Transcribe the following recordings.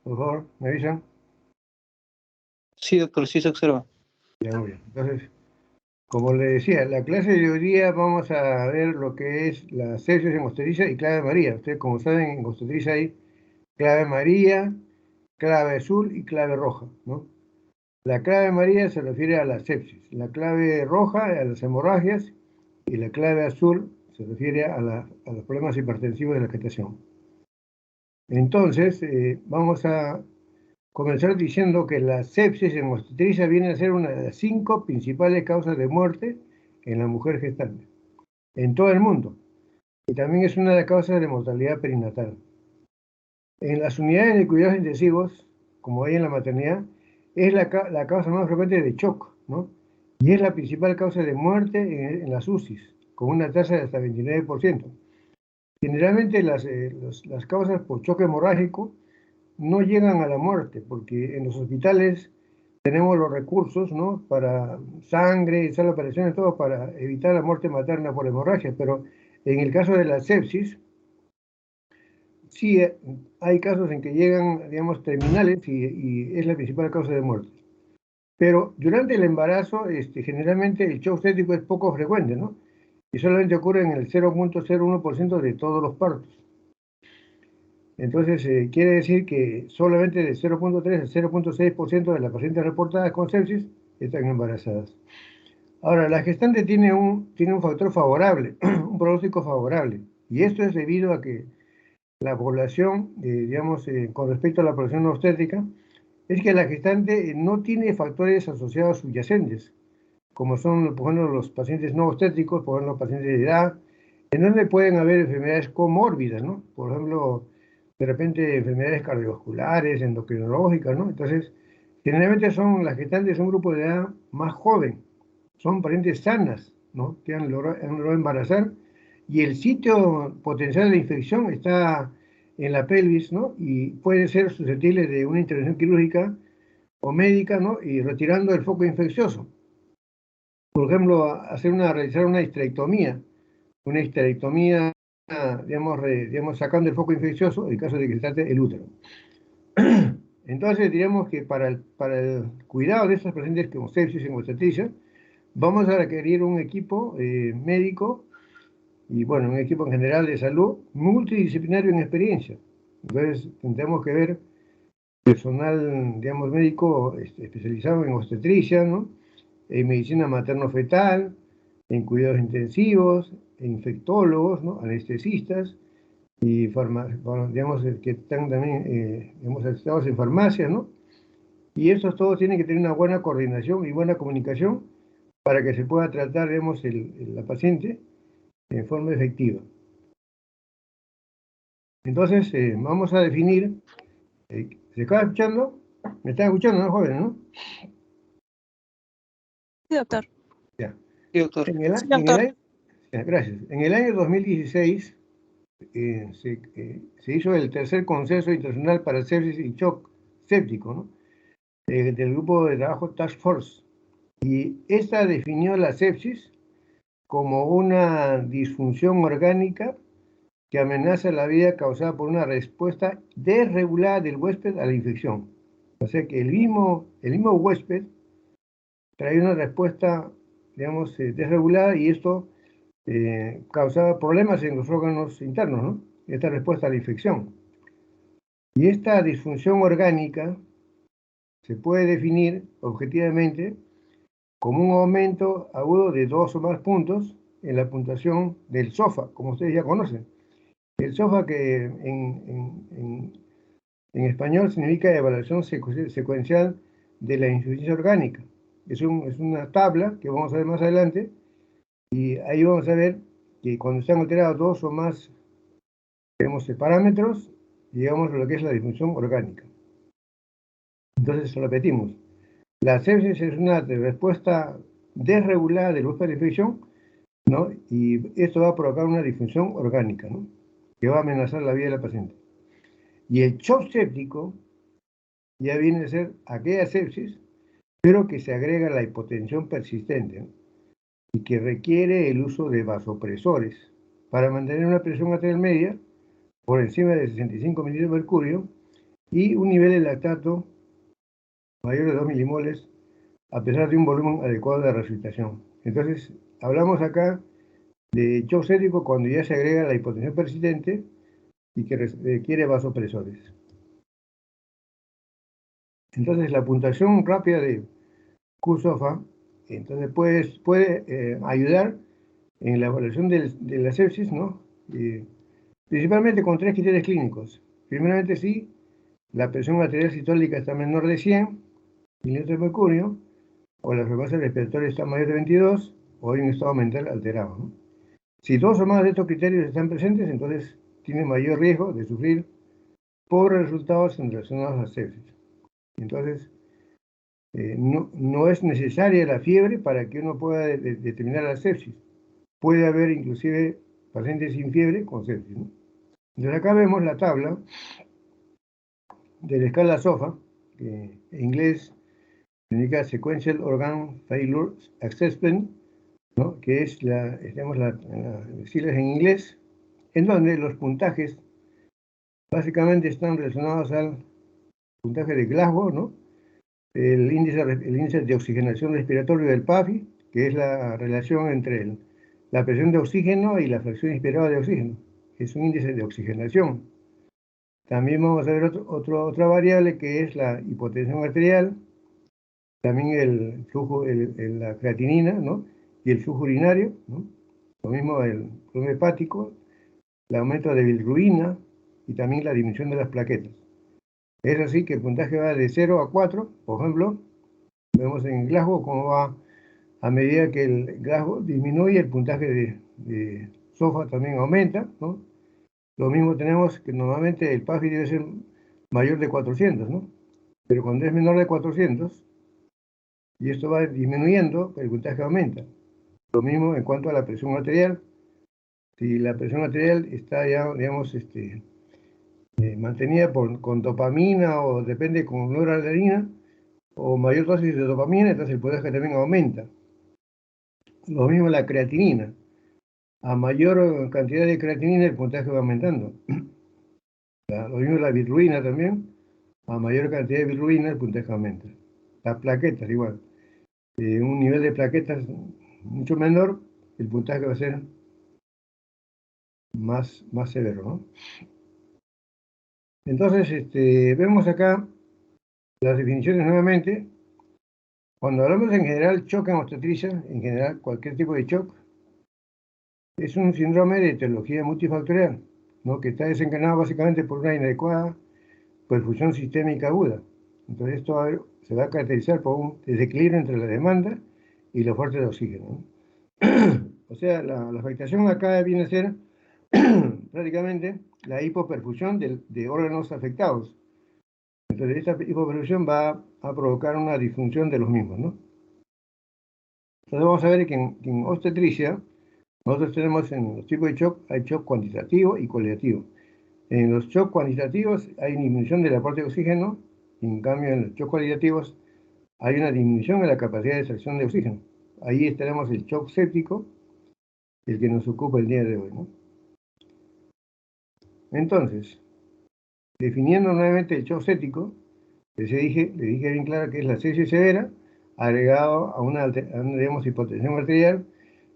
Por favor, ¿me avisan? Sí, doctor, sí se observa. Ya, muy bien. Entonces, como le decía, la clase de hoy día vamos a ver lo que es la sepsis en obstetricia y clave María. Ustedes, como saben, en obstetricia hay clave María, clave azul y clave roja, ¿no? La clave María se refiere a la sepsis, la clave roja a las hemorragias y la clave azul se refiere a los problemas hipertensivos de la gestación. Entonces, vamos a comenzar diciendo que la sepsis en obstetricia viene a ser una de las 5 principales causas de muerte en la mujer gestante, en todo el mundo, y también es una de las causas de mortalidad perinatal. En las unidades de cuidados intensivos, como hay en la maternidad, es la causa más frecuente de shock, ¿no? Y es la principal causa de muerte en las UCIs, con una tasa de hasta 29%. Generalmente las causas por choque hemorrágico no llegan a la muerte, porque en los hospitales tenemos los recursos, ¿no? Para sangre, sala de operaciones, todo para evitar la muerte materna por hemorragia, pero en el caso de la sepsis, sí hay casos en que llegan, digamos, terminales y es la principal causa de muerte. Pero durante el embarazo, generalmente el shock séptico es poco frecuente, ¿no? Y solamente ocurre en el 0,01% de todos los partos. Entonces, quiere decir que solamente de 0,3 al 0,6% de las pacientes reportadas con sepsis están embarazadas. Ahora, la gestante tiene un factor favorable, un pronóstico favorable, y esto es debido a que la población, digamos, con respecto a la población no obstétrica, es que la gestante no tiene factores asociados subyacentes, como son, por ejemplo, los pacientes no obstétricos, por ejemplo, los pacientes de edad, en donde pueden haber enfermedades comórbidas, ¿no? Por ejemplo, de repente enfermedades cardiovasculares, endocrinológicas, ¿no? Entonces, generalmente las gestantes son un grupo de edad más joven, son pacientes sanas, ¿no? Que han logrado embarazar, y el sitio potencial de infección está en la pelvis, ¿no? Y puede ser susceptible de una intervención quirúrgica o médica, ¿no? Y retirando el foco infeccioso. Por ejemplo, realizar una histerectomía, digamos, sacando el foco infeccioso en caso de que se trate el útero. Entonces, diríamos que para el cuidado de estos pacientes con sepsis en obstetricia, vamos a requerir un equipo médico y, bueno, un equipo en general de salud multidisciplinario en experiencia. Entonces, tendremos que ver personal, digamos, médico especializado en obstetricia, ¿no? En medicina materno-fetal, en cuidados intensivos, en infectólogos, ¿no? Anestesistas y digamos, que están también, digamos, asestados en farmacias, ¿no? Y estos todos tienen que tener una buena coordinación y buena comunicación para que se pueda tratar, digamos, la paciente en forma efectiva. Entonces, vamos a definir, ¿se está escuchando? ¿Me está escuchando, no, joven, no? Sí, doctor. Ya. Sí, doctor. Sí, doctor. Gracias. En el año 2016 se hizo el tercer consenso internacional para sepsis y shock séptico, ¿no? Del grupo de trabajo Task Force. Y esta definió la sepsis como una disfunción orgánica que amenaza la vida causada por una respuesta desregulada del huésped a la infección. O sea que el mismo huésped trae una respuesta, digamos, desregulada, y esto causaba problemas en los órganos internos, ¿no? Esta respuesta a la infección. Y esta disfunción orgánica se puede definir objetivamente como un aumento agudo de 2 o más puntos en la puntuación del SOFA, como ustedes ya conocen. El SOFA, que en español significa evaluación secuencial de la insuficiencia orgánica. Es una tabla que vamos a ver más adelante, y ahí vamos a ver que cuando están alterados 2 o más, tenemos parámetros, llegamos a lo que es la disfunción orgánica. Entonces, repetimos, la sepsis es una respuesta desregulada del huésped de infección, ¿no? Y esto va a provocar una disfunción orgánica, ¿no? Que va a amenazar la vida de la paciente. Y el shock séptico ya viene a ser aquella sepsis, pero que se agrega la hipotensión persistente, ¿no? Y que requiere el uso de vasopresores para mantener una presión arterial media por encima de 65 milímetros de mercurio y un nivel de lactato mayor de 2 milimoles a pesar de un volumen adecuado de resucitación. Entonces, hablamos acá de shock séptico cuando ya se agrega la hipotensión persistente y que requiere vasopresores. Entonces, la puntuación rápida de Q-SOFA entonces puede ayudar en la evaluación de la sepsis, ¿no? Principalmente con 3 criterios clínicos. Primeramente, si la presión arterial sistólica está menor de 100 milímetros de mercurio, o la frecuencia respiratoria está mayor de 22, o hay un estado mental alterado, ¿no? Si dos o más de estos criterios están presentes, entonces tiene mayor riesgo de sufrir pobres resultados relacionados a sepsis. Entonces, no es necesaria la fiebre para que uno pueda determinar la sepsis. Puede haber inclusive pacientes sin fiebre con sepsis, ¿no? Entonces acá vemos la tabla de la escala SOFA, que en inglés significa Sequential Organ Failure Assessment, ¿no? Que es las siglas en inglés, en donde los puntajes básicamente están relacionados al puntaje de Glasgow, ¿no? El índice de oxigenación respiratoria del PAFI, que es la relación entre la presión de oxígeno y la fracción inspirada de oxígeno. Es un índice de oxigenación. También vamos a ver otra variable que es la hipotensión arterial, también el flujo, la creatinina, ¿no? Y el flujo urinario, ¿no? Lo mismo el flujo hepático, el aumento de bilirrubina y también la disminución de las plaquetas. Es así que el puntaje va de 0 a 4, por ejemplo, vemos en Glasgow cómo va a medida que el Glasgow disminuye, el puntaje de SOFA también aumenta, ¿no? Lo mismo tenemos que normalmente el PAFI debe ser mayor de 400, ¿no? Pero cuando es menor de 400, y esto va disminuyendo, el puntaje aumenta. Lo mismo en cuanto a la presión arterial. Si la presión arterial está ya, digamos, mantenida con dopamina o depende con noradrenalina o mayor dosis de dopamina, entonces el puntaje también aumenta. Lo mismo la creatinina. A mayor cantidad de creatinina el puntaje va aumentando. Lo mismo la bilirrubina también. A mayor cantidad de bilirrubina el puntaje aumenta. Las plaquetas igual. Un nivel de plaquetas mucho menor, el puntaje va a ser más severo, ¿no? Entonces, vemos acá las definiciones nuevamente. Cuando hablamos en general shock en obstetricia, en general cualquier tipo de shock, es un síndrome de etiología multifactorial, ¿no? Que está desencadenado básicamente por una inadecuada perfusión sistémica aguda. Entonces esto se va a caracterizar por un desequilibrio entre la demanda y la oferta de oxígeno, ¿no? O sea, la afectación acá viene a ser prácticamente la hipoperfusión de órganos afectados. Entonces esta hipoperfusión va a provocar una disfunción de los mismos, ¿no? Entonces vamos a ver que en obstetricia nosotros tenemos en los tipos de shock, hay shock cuantitativo y cualitativo. En los shock cuantitativos hay disminución del aporte de oxígeno, y en cambio en los shock cualitativos hay una disminución en la capacidad de extracción de oxígeno. Ahí tenemos el shock séptico, el que nos ocupa el día de hoy, ¿no? Entonces, definiendo nuevamente el shock séptico, le dije bien claro que es la sepsis severa, agregado a una digamos, hipotensión arterial,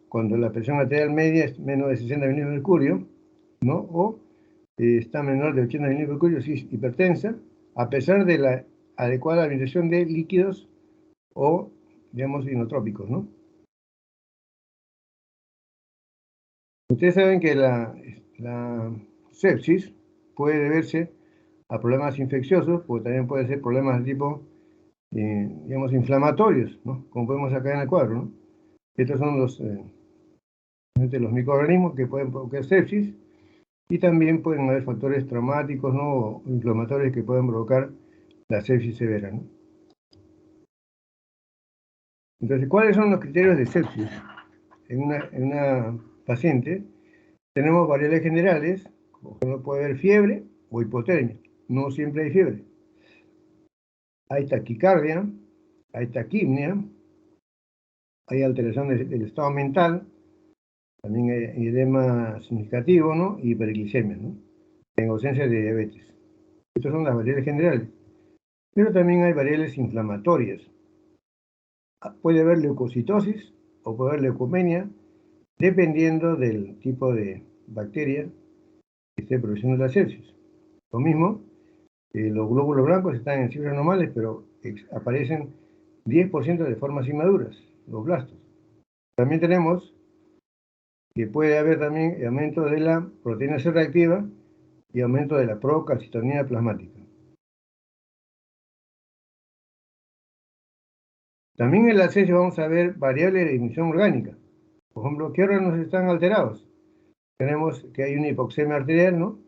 cuando la presión arterial media es menos de 60 milímetros de mercurio, ¿no? O está menor de 80 milímetros de mercurio, si es hipertensa, a pesar de la adecuada administración de líquidos o, digamos, inotrópicos, ¿no? Ustedes saben que la sepsis puede deberse a problemas infecciosos, porque también puede ser problemas de tipo, digamos, inflamatorios, ¿no? Como podemos sacar en el cuadro, ¿no? Estos son los microorganismos que pueden provocar sepsis y también pueden haber factores traumáticos, ¿no? O inflamatorios que pueden provocar la sepsis severa, ¿no? Entonces, ¿cuáles son los criterios de sepsis? En una paciente tenemos variables generales, como puede haber fiebre o hipotermia. No siempre hay fiebre. Hay taquicardia, hay taquipnea, hay alteraciones del estado mental, también hay edema significativo, ¿no? Y hiperglicemia, ¿no? En ausencia de diabetes. Estas son las variables generales. Pero también hay variables inflamatorias. Puede haber leucocitosis o puede haber leucopenia, dependiendo del tipo de bacteria que esté produciendo la sepsis. Lo mismo, los glóbulos blancos están en cifras normales, pero aparecen 10% de formas inmaduras, los blastos. También tenemos que puede haber también aumento de la proteína C reactiva y aumento de la procalcitonina plasmática. También en la sepsis vamos a ver variables de disminución orgánica. Por ejemplo, ¿qué órganos están alterados? Tenemos que hay una hipoxemia arterial, ¿no?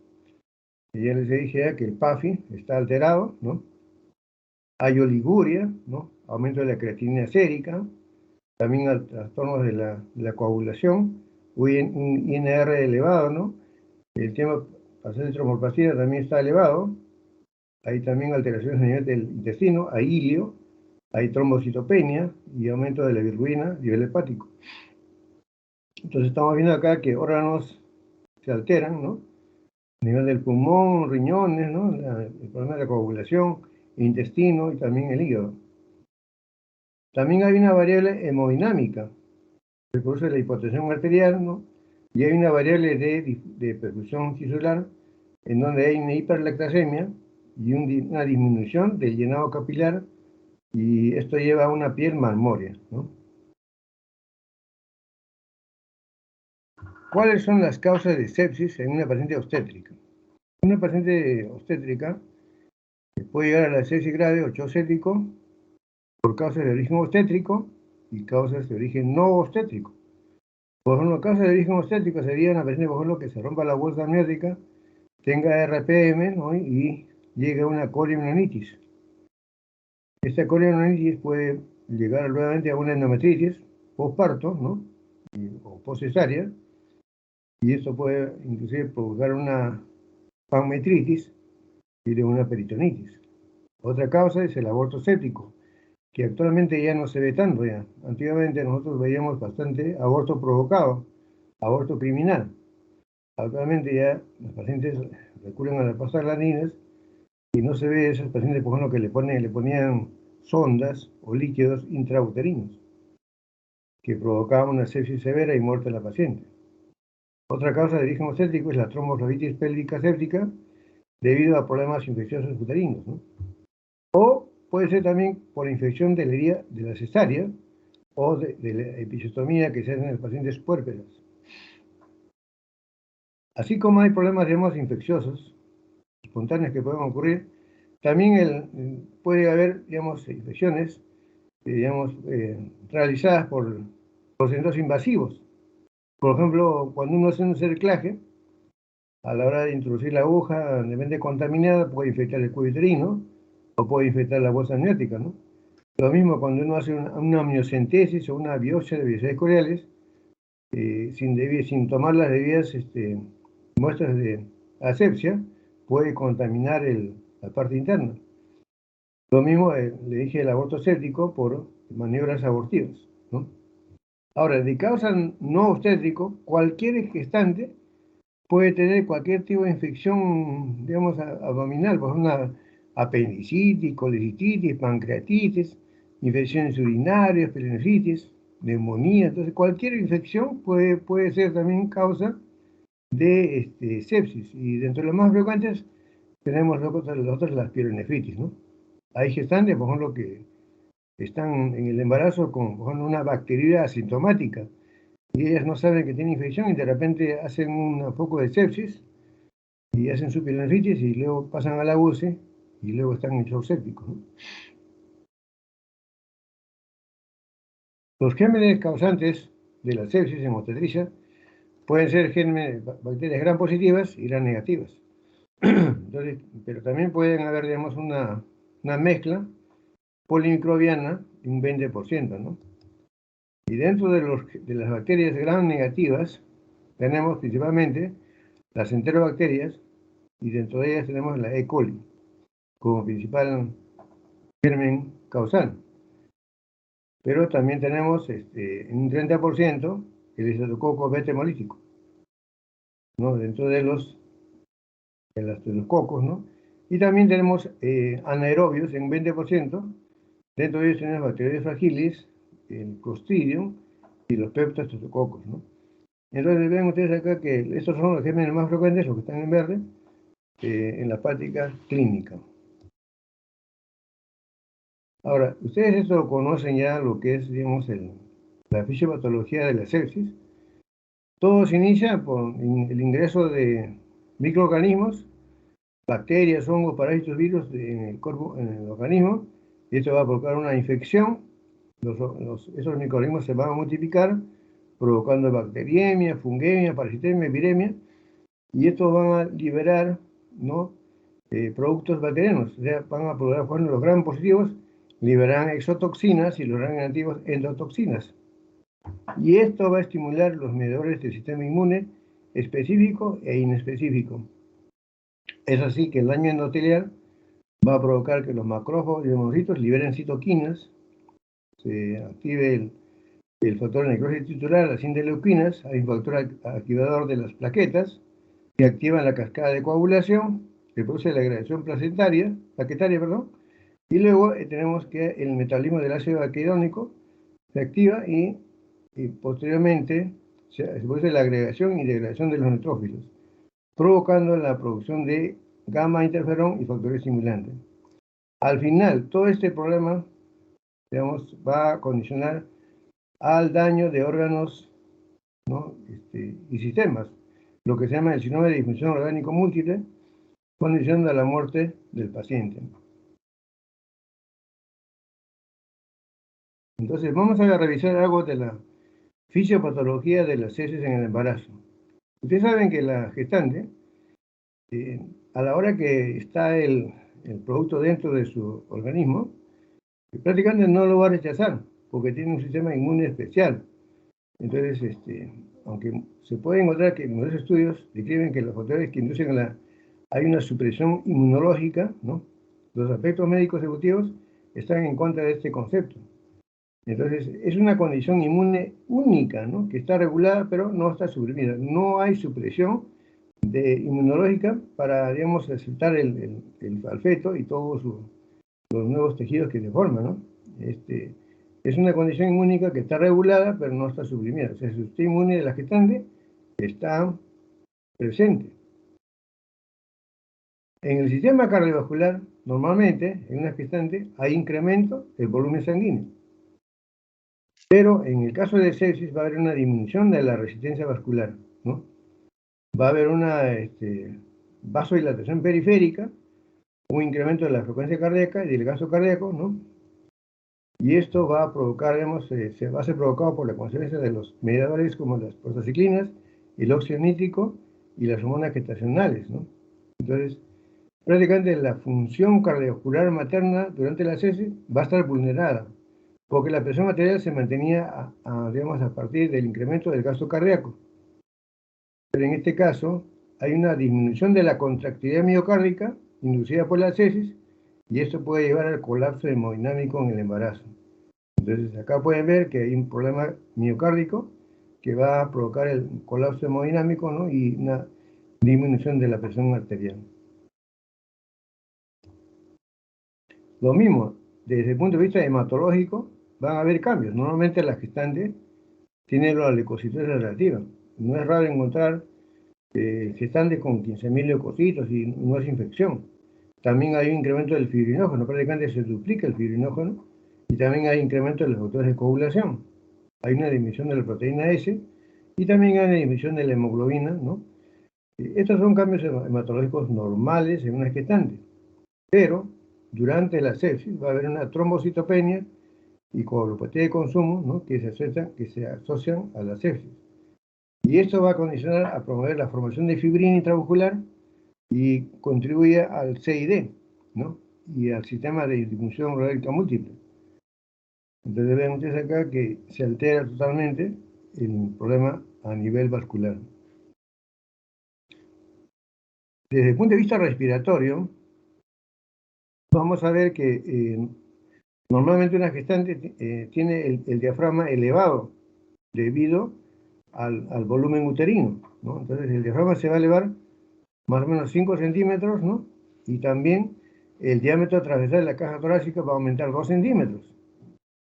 Y ya les dije ya que el PAFI está alterado, ¿no? Hay oliguria, ¿no? Aumento de la creatinina sérica, también hay trastornos de la coagulación, un INR elevado, ¿no? El tema paciente tromboplastía también está elevado, hay también alteraciones a nivel del intestino, hay ilio, hay trombocitopenia y aumento de la bilirrubina a nivel hepático. Entonces estamos viendo acá que órganos se alteran, ¿no? A nivel del pulmón, riñones, ¿no? El problema de la coagulación, intestino y también el hígado. También hay una variable hemodinámica, que produce la hipotensión arterial, ¿no? Y hay una variable de perfusión tisular, en donde hay una hiperlactasemia y una disminución del llenado capilar, y esto lleva a una piel marmórea, ¿no? ¿Cuáles son las causas de sepsis en una paciente obstétrica? Una paciente obstétrica puede llegar a la sepsis grave o shock séptico por causas de origen obstétrico y causas de origen no obstétrico. Por ejemplo, causas de origen obstétrico sería una paciente, por ejemplo, que se rompa la bolsa amniótica, tenga RPM, ¿no? Y llegue a una coriamnionitis. Esta coriamnionitis puede llegar nuevamente a una endometritis postparto, ¿no? O postcesárea, y esto puede inclusive provocar una panmetritis y de una peritonitis. Otra causa es el aborto séptico, que actualmente ya no se ve tanto ya. Antiguamente nosotros veíamos bastante aborto provocado, aborto criminal. Actualmente ya los pacientes recurren a las prostaglandinas y no se ve esos pacientes, por ejemplo, que le ponían sondas o líquidos intrauterinos que provocaban una sepsis severa y muerte de la paciente. Otra causa de origen obstétrico es la tromboflebitis pélvica séptica debido a problemas infecciosos uterinos, ¿no? O puede ser también por infección de la herida de la cesárea o de la episiotomía que se hace en los pacientes puérperas. Así como hay problemas, digamos, infecciosos, espontáneos que pueden ocurrir, también puede haber, digamos, infecciones, digamos, realizadas por procedimientos invasivos. Por ejemplo, cuando uno hace un cerclaje, a la hora de introducir la aguja, de repente contaminada, puede infectar el cuello uterino o puede infectar la bolsa amniótica, ¿no? Lo mismo cuando uno hace una amniocentesis o una biopsia de velocidades cordiales, sin tomar las debidas muestras de asepsia, puede contaminar la parte interna. Lo mismo le dije el aborto séptico por maniobras abortivas, ¿no? Ahora, de causa no obstétrico, cualquier gestante puede tener cualquier tipo de infección, digamos, abdominal, por ejemplo, una apendicitis, colecistitis, pancreatitis, infecciones urinarias, pielonefritis, neumonía. Entonces, cualquier infección puede ser también causa de sepsis. Y dentro de las más frecuentes tenemos las pielonefritis, ¿no? Hay gestantes, por ejemplo, que están en el embarazo con, por ejemplo, una bacteriuria asintomática y ellas no saben que tienen infección y de repente hacen un poco de sepsis y hacen su pielonefritis y luego pasan a la UCI y luego están en shock séptico, ¿no? Los gérmenes causantes de la sepsis en obstetricia pueden ser bacterias gram positivas y gram negativas. Entonces, pero también pueden haber, digamos, una mezcla polimicrobiana de un 20%, ¿no? Y dentro de las bacterias gram negativas tenemos principalmente las enterobacterias y dentro de ellas tenemos la E. coli como principal germen causal. Pero también tenemos en un 30% el estreptococo beta hemolítico, ¿no? Dentro de los cocos, ¿no? Y también tenemos anaerobios en 20%. Dentro de ellos tenemos Bacteroides fragilis, el Clostridium y los peptostreptococos, ¿no? Entonces ven ustedes acá que estos son los gérmenes más frecuentes, los que están en verde, en la práctica clínica. Ahora, ustedes esto conocen ya lo que es, digamos, la fisiopatología de la sepsis. Todo se inicia por el ingreso de microorganismos, bacterias, hongos, parásitos, virus en el cuerpo, en el organismo, y esto va a provocar una infección. Esos microorganismos se van a multiplicar, provocando bacteriemia, fungemia, parasitemia, viremia, y estos van a liberar, ¿no? Productos bacterianos, o sea, van a provocar, bueno, los gram positivos liberarán exotoxinas y los gram negativos endotoxinas. Y esto va a estimular los mediadores del sistema inmune específico e inespecífico. Es así que el daño endotelial va a provocar que los macrófagos y los monocitos liberen citoquinas, se active el factor de necrosis tisular, las interleuquinas, hay un factor activador de las plaquetas, que activan la cascada de coagulación, que produce la agregación plaquetaria, perdón, y luego tenemos que el metabolismo del ácido araquidónico se activa y posteriormente se produce la agregación y degradación de los neutrófilos, provocando la producción de gamma interferón y factores estimulantes. Al final, todo este problema, digamos, va a condicionar al daño de órganos, ¿no? Y sistemas, lo que se llama el síndrome de disfunción orgánico múltiple, condicionando a la muerte del paciente. Entonces, vamos a revisar algo de la fisiopatología de las heces en el embarazo. Ustedes saben que la gestante, a la hora que está el producto dentro de su organismo, prácticamente no lo va a rechazar, porque tiene un sistema inmune especial. Entonces, aunque se puede encontrar que en los estudios describen que los factores que inducen hay una supresión inmunológica, ¿no? Los aspectos médicos ejecutivos están en contra de este concepto. Entonces, es una condición inmune única, ¿no? Que está regulada, pero no está suprimida. No hay supresión inmunológica para, digamos, aceptar el feto y todos los nuevos tejidos que se forman, ¿no? Es una condición inmúnica que está regulada, pero no está suprimida. O sea, el sistema inmune de la gestante está presente. En el sistema cardiovascular, normalmente, en una gestante, hay incremento del volumen sanguíneo. Pero en el caso de sepsis va a haber una disminución de la resistencia vascular, ¿no? Va a haber una vasodilatación periférica, un incremento de la frecuencia cardíaca y del gasto cardíaco, ¿no? Y esto va a provocar, digamos, va a ser provocado por la consecuencia de los mediadores como las prostaciclinas, el óxido nítrico y las hormonas gestacionales, ¿no? Entonces, prácticamente la función cardiovascular materna durante la sepsis va a estar vulnerada, porque la presión arterial se mantenía, digamos, a partir del incremento del gasto cardíaco. Pero en este caso, hay una disminución de la contractilidad miocárdica inducida por la sepsis, y esto puede llevar al colapso hemodinámico en el embarazo. Entonces, acá pueden ver que hay un problema miocárdico que va a provocar el colapso hemodinámico, ¿no? Y una disminución de la presión arterial. Lo mismo, desde el punto de vista hematológico, van a haber cambios. Normalmente la gestante tiene la leucocitosis relativa. No es raro encontrar gestantes con 15.000 leucocitos y no es infección. También hay un incremento del fibrinógeno, prácticamente se duplica el fibrinógeno, y también hay incremento de los factores de coagulación. Hay una disminución de la proteína S y también hay una disminución de la hemoglobina, ¿no? Estos son cambios hematológicos normales en una gestante, pero durante la sepsis va a haber una trombocitopenia y coagulopatía de consumo, ¿no? que se asocian a la sepsis. Y esto va a condicionar a promover la formación de fibrina intravascular y contribuye al CID, ¿no? Y al sistema de disfunción orgánica múltiple. Entonces ven ustedes acá que se altera totalmente el problema a nivel vascular. Desde el punto de vista respiratorio, vamos a ver que normalmente una gestante tiene el diafragma elevado debido al volumen uterino, ¿no? Entonces el diafragma se va a elevar más o menos 5 centímetros, ¿no? y también el diámetro transversal de la caja torácica va a aumentar 2 centímetros,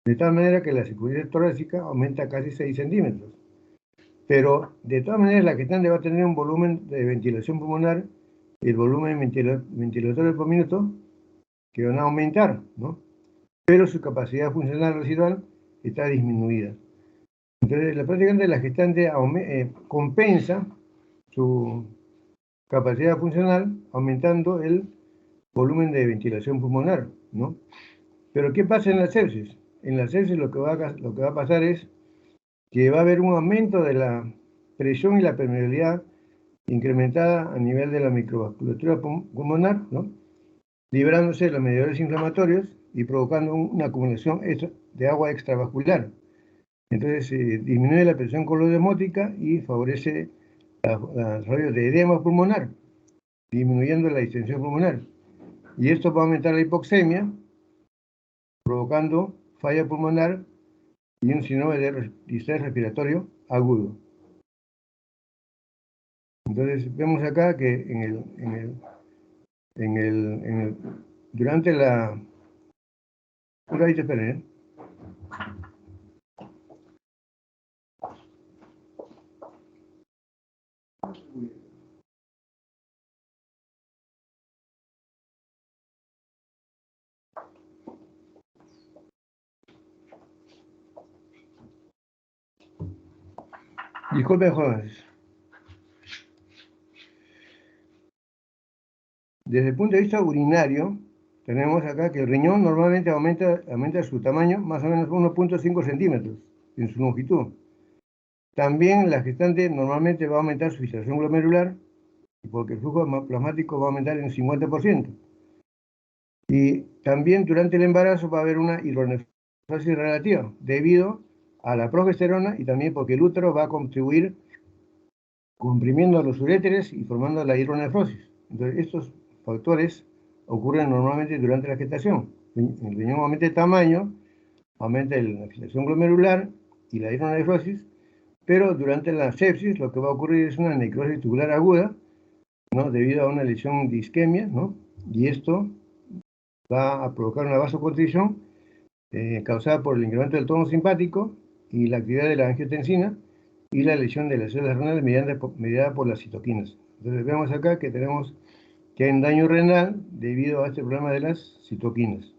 de tal manera que la circunferencia torácica aumenta casi 6 centímetros. Pero de todas maneras la gestante va a tener un volumen de ventilación pulmonar, el volumen ventilatorio por minuto, que van a aumentar, ¿no? Pero su capacidad funcional residual está disminuida. Entonces, prácticamente la gestante compensa su capacidad funcional aumentando el volumen de ventilación pulmonar, ¿no? Pero ¿qué pasa en la sepsis? En la sepsis lo que va a pasar es que va a haber un aumento de la presión y la permeabilidad incrementada a nivel de la microvasculatura pulmonar, ¿no? Librándose de los mediadores inflamatorios y provocando una acumulación de agua extravascular. Entonces disminuye la presión colodesmótica y favorece el desarrollo de edema pulmonar, disminuyendo la distensión pulmonar. Y esto va a aumentar la hipoxemia, provocando falla pulmonar y un síndrome de distrés respiratorio agudo. Entonces vemos acá que durante la... Un ratito, esperen, ¿eh? Disculpen, jóvenes. Desde el punto de vista urinario, tenemos acá que el riñón normalmente aumenta su tamaño más o menos 1.5 centímetros en su longitud. También la gestante normalmente va a aumentar su filtración glomerular, porque el flujo plasmático va a aumentar en un 50%. Y también durante el embarazo va a haber una hidronefrosis relativa, debido a la progesterona y también porque el útero va a contribuir comprimiendo los uréteres y formando la hidronefrosis. Entonces, estos factores ocurren normalmente durante la gestación. El riñón aumenta de tamaño, aumenta la filtración glomerular y la hidronefrosis, pero durante la sepsis lo que va a ocurrir es una necrosis tubular aguda, ¿no? Debido a una lesión de isquemia, ¿no? Y esto va a provocar una vasoconstricción causada por el incremento del tono simpático y la actividad de la angiotensina y la lesión de las células renales mediada por las citoquinas. Entonces vemos acá que tenemos que hay un daño renal debido a este problema de las citoquinas.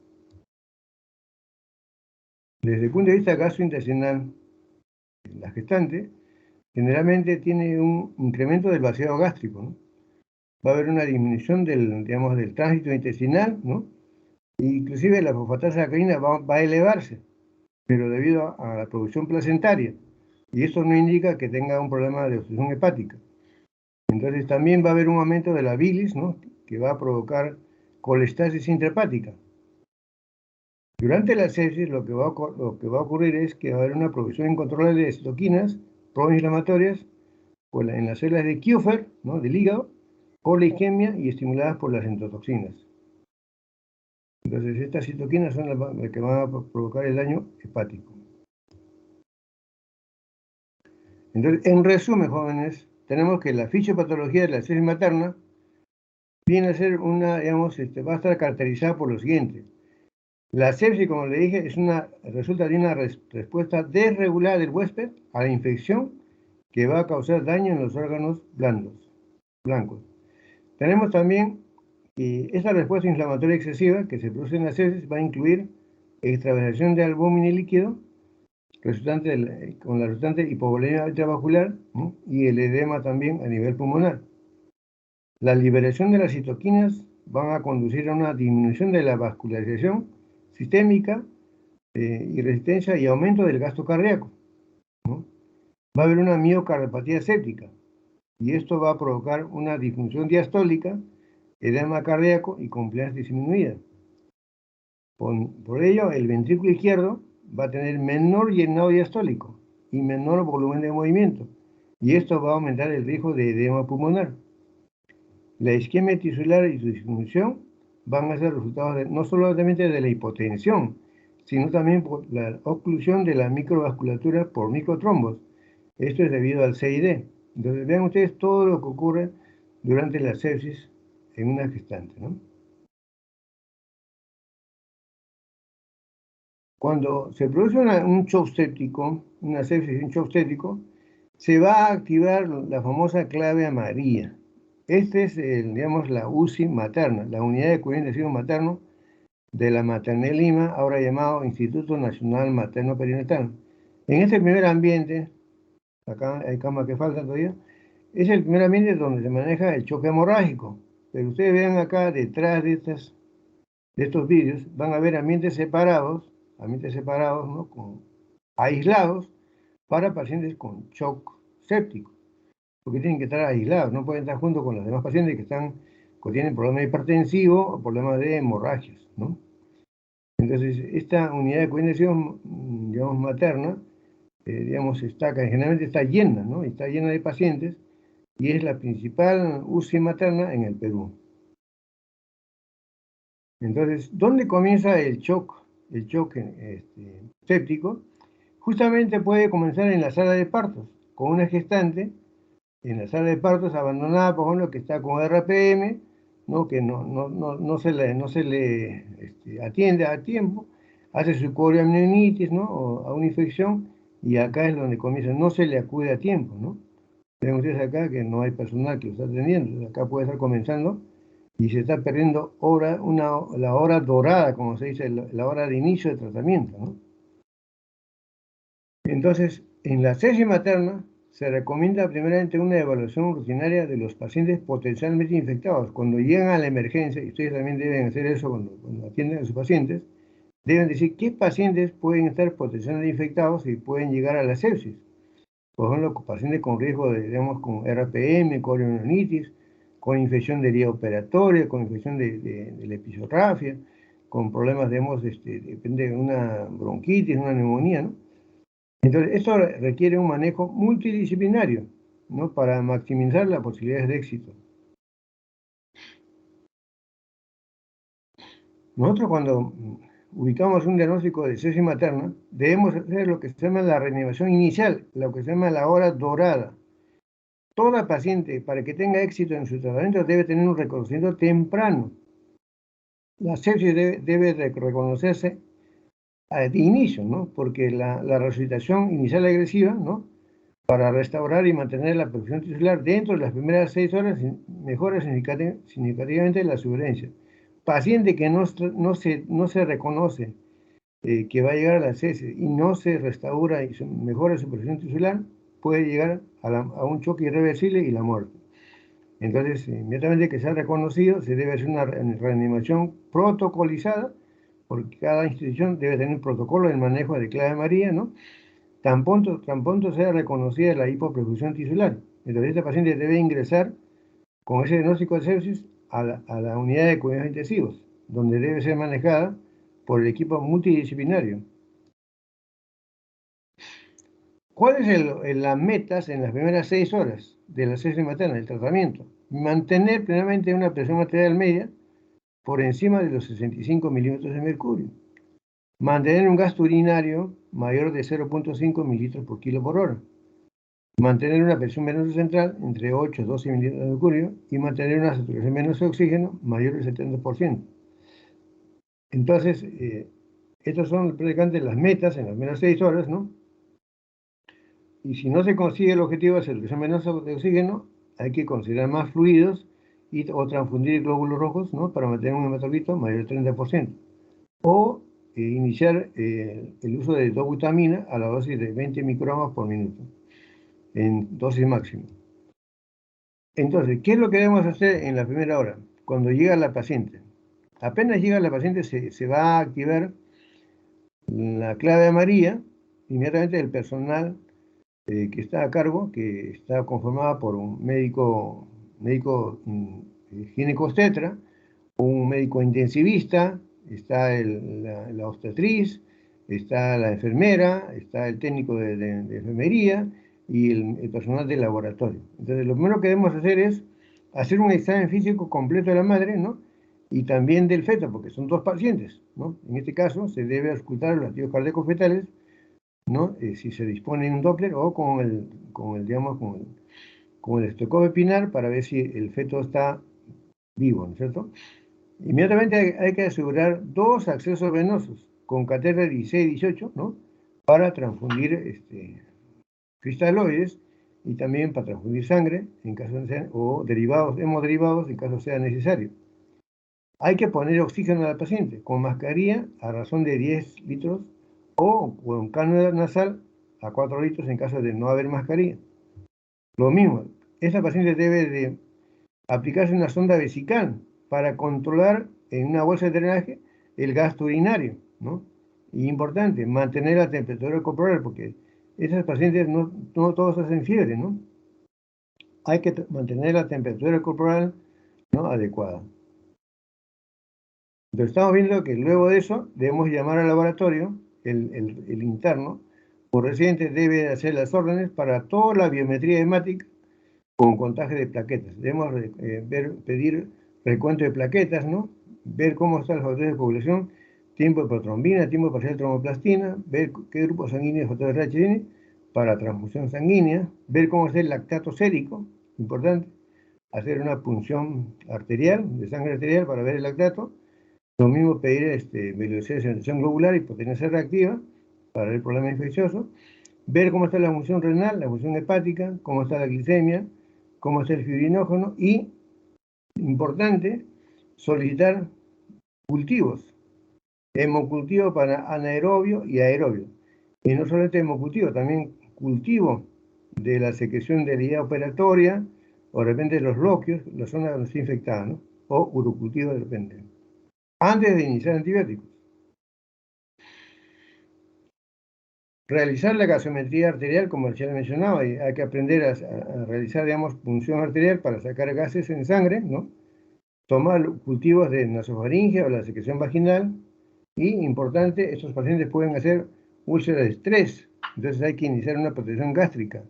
Desde el punto de vista gastrointestinal, la gestante generalmente tiene un incremento del vaciado gástrico, ¿no? Va a haber una disminución del tránsito intestinal, ¿no? E inclusive la fosfatasa sacarina va a elevarse, pero debido a la producción placentaria. Y esto no indica que tenga un problema de obstrucción hepática. Entonces también va a haber un aumento de la bilis, ¿no? Que va a provocar colestasis intrahepática. Durante la sepsis lo que va a ocurrir es que va a haber una producción incontrolable de citoquinas proinflamatorias en las células de Kupffer, ¿no? Del hígado, por la isquemia y estimuladas por las endotoxinas. Entonces estas citoquinas son las que van a provocar el daño hepático. Entonces, en resumen, jóvenes, tenemos que la fisiopatología de la sepsis materna viene a ser va a estar caracterizada por lo siguiente. La sepsis, como le dije, resulta de una respuesta desregulada del huésped a la infección que va a causar daño en los órganos blancos. Tenemos también que esa respuesta inflamatoria excesiva que se produce en la sepsis va a incluir extravasación de albúmina y líquido, con la resultante hipovolemia intravascular, ¿no? Y el edema también a nivel pulmonar. La liberación de las citoquinas van a conducir a una disminución de la vascularización sistémica y resistencia y aumento del gasto cardíaco, ¿no? Va a haber una miocardiopatía séptica y esto va a provocar una disfunción diastólica, edema cardíaco y compliance disminuida. Por ello, el ventrículo izquierdo va a tener menor llenado diastólico y menor volumen de movimiento, y esto va a aumentar el riesgo de edema pulmonar. La isquemia tisular y su disminución van a ser resultados no solamente de la hipotensión, sino también por la oclusión de la microvasculatura por microtrombos. Esto es debido al CID. Entonces, vean ustedes todo lo que ocurre durante la sepsis en una gestante, ¿no? Cuando se produce un shock séptico, una sepsis y un shock séptico, se va a activar la famosa clave amarilla. Este es, digamos, la UCI materna, la Unidad de Cuidado Intensivo Materno de la Maternidad Lima, ahora llamado Instituto Nacional Materno Perinatal. En este primer ambiente, acá hay camas que faltan todavía, es el primer ambiente donde se maneja el choque hemorrágico. Pero ustedes vean acá detrás de estos vídeos, van a ver ambientes separados, ¿no? Aislados para pacientes con shock séptico, porque tienen que estar aislados, no pueden estar junto con los demás pacientes que tienen problemas hipertensivos o problemas de hemorragias, ¿no? Entonces, esta unidad de coordinación, digamos, materna, digamos, generalmente está llena, ¿no? Está llena de pacientes y es la principal UCI materna en el Perú. Entonces, ¿dónde comienza el shock? El shock séptico, justamente puede comenzar en la sala de partos, con una gestante en la sala de partos abandonada, por ejemplo, que está con RPM, ¿no? Que no se le atiende a tiempo, hace su corioamnionitis, ¿no? O a una infección, y acá es donde comienza, no se le acude a tiempo, ¿no? Ven ustedes acá que no hay personal que lo está atendiendo, acá puede estar comenzando y se está perdiendo la hora dorada, como se dice, la hora de inicio de tratamiento, ¿no? Entonces, en la sepsis materna se recomienda primeramente una evaluación rutinaria de los pacientes potencialmente infectados. Cuando llegan a la emergencia, y ustedes también deben hacer eso cuando atienden a sus pacientes, deben decir qué pacientes pueden estar potencialmente infectados y pueden llegar a la sepsis. Por ejemplo, pacientes con riesgo de, digamos, con RPM, corioamnionitis, con infección de vía operatoria, con infección de la episorrafia, con problemas, digamos, depende de una bronquitis, una neumonía, ¿no? Entonces, esto requiere un manejo multidisciplinario, ¿no? Para maximizar las posibilidades de éxito. Nosotros cuando ubicamos un diagnóstico de sepsis materna, debemos hacer lo que se llama la reanimación inicial, lo que se llama la hora dorada. Toda paciente, para que tenga éxito en su tratamiento, debe tener un reconocimiento temprano. La sepsis debe reconocerse de inicio, ¿no? Porque la resucitación inicial agresiva, ¿no? Para restaurar y mantener la perfusión tisular dentro de las primeras 6 horas, mejora significativamente la supervivencia. Paciente que no se reconoce que va a llegar a la sepsis y no se restaura y mejora su perfusión tisular, puede llegar a un choque irreversible y la muerte. Entonces, inmediatamente que sea reconocido, se debe hacer una reanimación protocolizada, porque cada institución debe tener un protocolo de manejo de clave amarilla, ¿no? Tan pronto sea reconocida la hipoperfusión tisular. Entonces, este paciente debe ingresar con ese diagnóstico de sepsis a la unidad de cuidados intensivos, donde debe ser manejada por el equipo multidisciplinario. ¿Cuáles son las metas en las primeras 6 horas de la sepsis materna, del tratamiento? Mantener plenamente una presión arterial media por encima de los 65 milímetros de mercurio. Mantener un gasto urinario mayor de 0.5 mililitros por kilo por hora. Mantener una presión venosa central entre 8 y 12 mililitros de mercurio y mantener una saturación venosa de oxígeno mayor del 70%. Entonces, estas son prácticamente las metas en las primeras 6 horas, ¿no? Y si no se consigue el objetivo de saturación venosa de oxígeno, hay que considerar más fluidos o transfundir glóbulos rojos, ¿no? Para mantener un hematocrito mayor del 30%. O iniciar el uso de dobutamina a la dosis de 20 microgramos por minuto, en dosis máxima. Entonces, ¿qué es lo que debemos hacer en la primera hora? Cuando llega la paciente. Apenas llega la paciente, se va a activar la clave amarilla, inmediatamente el personal que está a cargo, que está conformada por un médico ginecobstetra, un médico intensivista, está la obstetriz, está la enfermera, está el técnico de enfermería y el personal del laboratorio. Entonces, lo primero que debemos hacer es hacer un examen físico completo de la madre, ¿no? Y también del feto, porque son dos pacientes, ¿no? En este caso, se debe auscultar los latidos cardíacos fetales, ¿no? Si se dispone en un Doppler o digamos, con el estocópio espinar para ver si el feto está vivo, ¿no es cierto? Inmediatamente hay que asegurar 2 accesos venosos con catéter 16-18, ¿no? Para transfundir cristaloides y también para transfundir sangre en caso de ser, o derivados, hemoderivados en caso sea necesario. Hay que poner oxígeno al paciente con mascarilla a razón de 10 litros o con cánula nasal a 4 litros en caso de no haber mascarilla. Lo mismo, esa paciente debe de aplicarse una sonda vesical para controlar en una bolsa de drenaje el gasto urinario, ¿no? Y importante, mantener la temperatura corporal, porque esas pacientes no todos hacen fiebre, ¿no? Hay que mantener la temperatura corporal, ¿no?, adecuada. Entonces estamos viendo que luego de eso debemos llamar al laboratorio, el interno, por residente debe hacer las órdenes para toda la biometría hemática con contagio de plaquetas. Debemos pedir recuento de plaquetas, ¿no? Ver cómo están los factores de población, tiempo de protrombina, tiempo de parcial tromboplastina, ver qué grupo sanguíneo de factores RH tiene para transfusión sanguínea, ver cómo está el lactato sérico, importante, hacer una punción arterial, de sangre arterial para ver el lactato. Lo mismo pedir velocidad de sedimentación globular y potencia reactiva para ver el problema infeccioso. Ver cómo está la función renal, la función hepática, cómo está la glicemia, cómo está el fibrinógeno y, importante, solicitar cultivos, hemocultivo para anaerobio y aerobio. Y no solamente hemocultivo, también cultivo de la secreción de la vía operatoria o de repente los loquios, la zona donde está infectada, ¿no? O urocultivo de repente. Antes de iniciar antibióticos. Realizar la gasometría arterial, como ya mencionaba, hay que aprender a realizar, digamos, punción arterial para sacar gases en sangre, ¿no? Tomar cultivos de nasofaringe o la secreción vaginal. Y, importante, estos pacientes pueden hacer úlceras de estrés, entonces hay que iniciar una protección gástrica.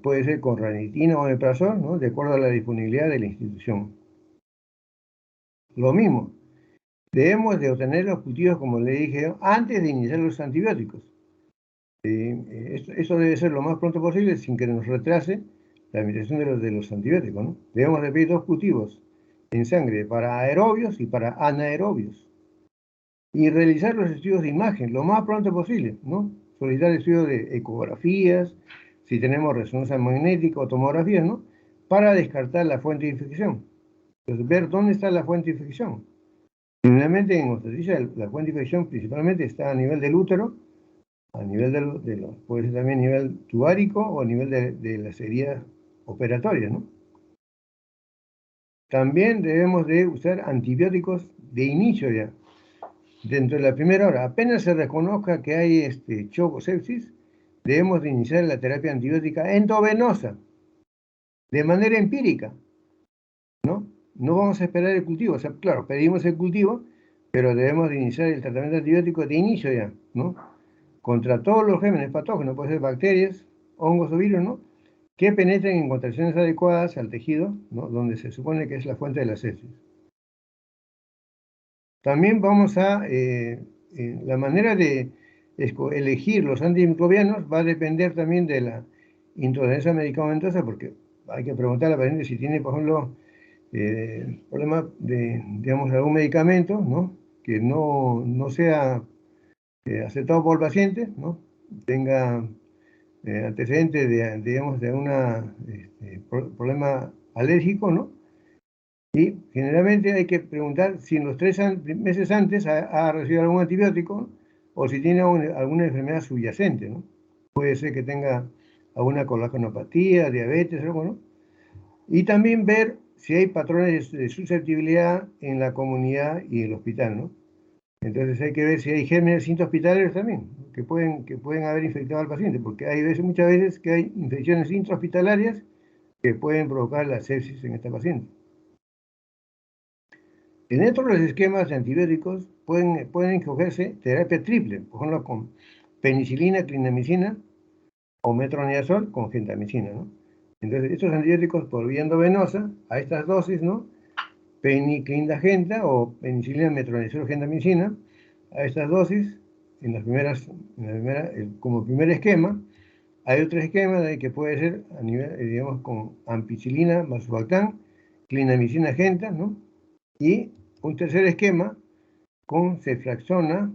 Puede ser con ranitidina o omeprazol, ¿no?, de acuerdo a la disponibilidad de la institución. Lo mismo, debemos de obtener los cultivos, como le dije, antes de iniciar los antibióticos. Eso debe ser lo más pronto posible sin que nos retrase la administración de los antibióticos, ¿no? Debemos de pedir 2 cultivos en sangre para aerobios y para anaerobios. Y realizar los estudios de imagen lo más pronto posible, ¿no? Solicitar estudios de ecografías, si tenemos resonancia magnética o tomografías, ¿no? Para descartar la fuente de infección. Entonces, ver dónde está la fuente de infección. Generalmente en obstetricia la fuente de infección principalmente está a nivel del útero, a nivel puede ser también a nivel tubárico o a nivel de las heridas operatorias, ¿no? También debemos de usar antibióticos de inicio ya. Dentro de la primera hora, apenas se reconozca que hay shock o sepsis, debemos de iniciar la terapia antibiótica endovenosa, de manera empírica, ¿no? No vamos a esperar el cultivo, o sea, claro, pedimos el cultivo, pero debemos de iniciar el tratamiento antibiótico de inicio ya, ¿no? Contra todos los gérmenes patógenos, puede ser bacterias, hongos o virus, ¿no?, que penetren en concentraciones adecuadas al tejido, ¿no?, donde se supone que es la fuente de la sepsis. También vamos a, la manera de elegir los antimicrobianos va a depender también de la intolerancia medicamentosa, porque hay que preguntar a la paciente si tiene, por ejemplo, problema de, digamos, algún medicamento, ¿no?, que no sea aceptado por el paciente, ¿no?, tenga antecedentes de, digamos, de un problema alérgico, ¿no? Y generalmente hay que preguntar si en los 3 meses antes ha recibido algún antibiótico o si tiene alguna enfermedad subyacente, ¿no? Puede ser que tenga alguna colanopatía, diabetes, algo, ¿no? Y también ver si hay patrones de susceptibilidad en la comunidad y el hospital, ¿no? Entonces hay que ver si hay gérmenes intrahospitalarios también, que pueden haber infectado al paciente, porque hay muchas veces que hay infecciones intrahospitalarias que pueden provocar la sepsis en esta paciente. Dentro de los esquemas de antibióticos pueden escogerse terapia triple, por ejemplo, con penicilina, clindamicina o metronidazol con gentamicina, ¿no? Entonces, estos antibióticos por vía endovenosa, a estas dosis, ¿no?, peniclindagenta o penicilina, metronidazol, gentamicina, a estas dosis, como primer esquema. Hay otro esquema que puede ser a nivel, digamos, con ampicilina, valsartán, clindamicina, genta, ¿no? Y un tercer esquema con ceftriaxona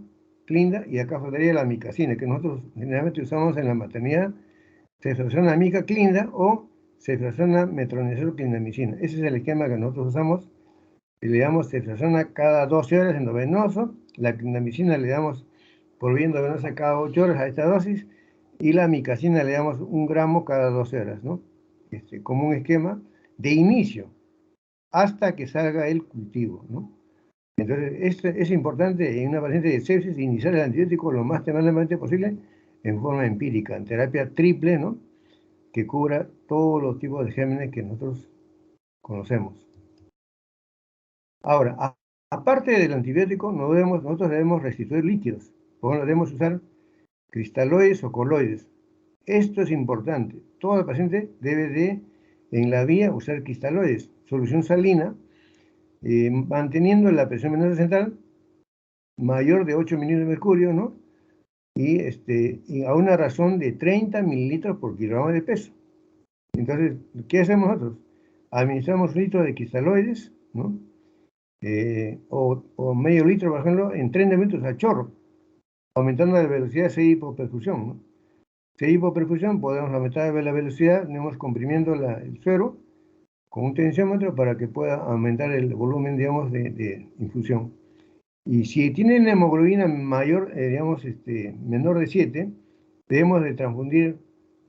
clinda, y acá faltaría la amicacina, que nosotros generalmente usamos en la maternidad, ceftriaxona amica clinda o ceftriaxona metronidazol clindamicina. Ese es el esquema que nosotros usamos. Le damos ceftriaxona cada 12 horas endovenoso, la clindamicina le damos por vía endovenosa cada 8 horas a esta dosis, y la amicacina le damos 1 gramo cada 12 horas, ¿no? Como un esquema de inicio, hasta que salga el cultivo, ¿no? Entonces, es importante en una paciente de sepsis iniciar el antibiótico lo más tempranamente posible en forma empírica, en terapia triple, ¿no? Que cubra todos los tipos de gérmenes que nosotros conocemos. Ahora, aparte del antibiótico, nosotros debemos restituir líquidos. Por ejemplo, debemos usar cristaloides o coloides. Esto es importante. Todo paciente debe en la vía, usar cristaloides, solución salina, manteniendo la presión venosa central mayor de 8 mililitros de mercurio, ¿no? Y a una razón de 30 mililitros por kilogramo de peso. Entonces, ¿qué hacemos nosotros? Administramos 1 litro de cristaloides, ¿no? O medio litro, por ejemplo, en 30 minutos a chorro, aumentando la velocidad de hipoperfusión, ¿no? Si hipoperfusión, podemos aumentar la velocidad, tenemos comprimiendo el suero con un tensiómetro para que pueda aumentar el volumen, digamos, de infusión. Y si tienen hemoglobina mayor, digamos, menor de 7, debemos de transfundir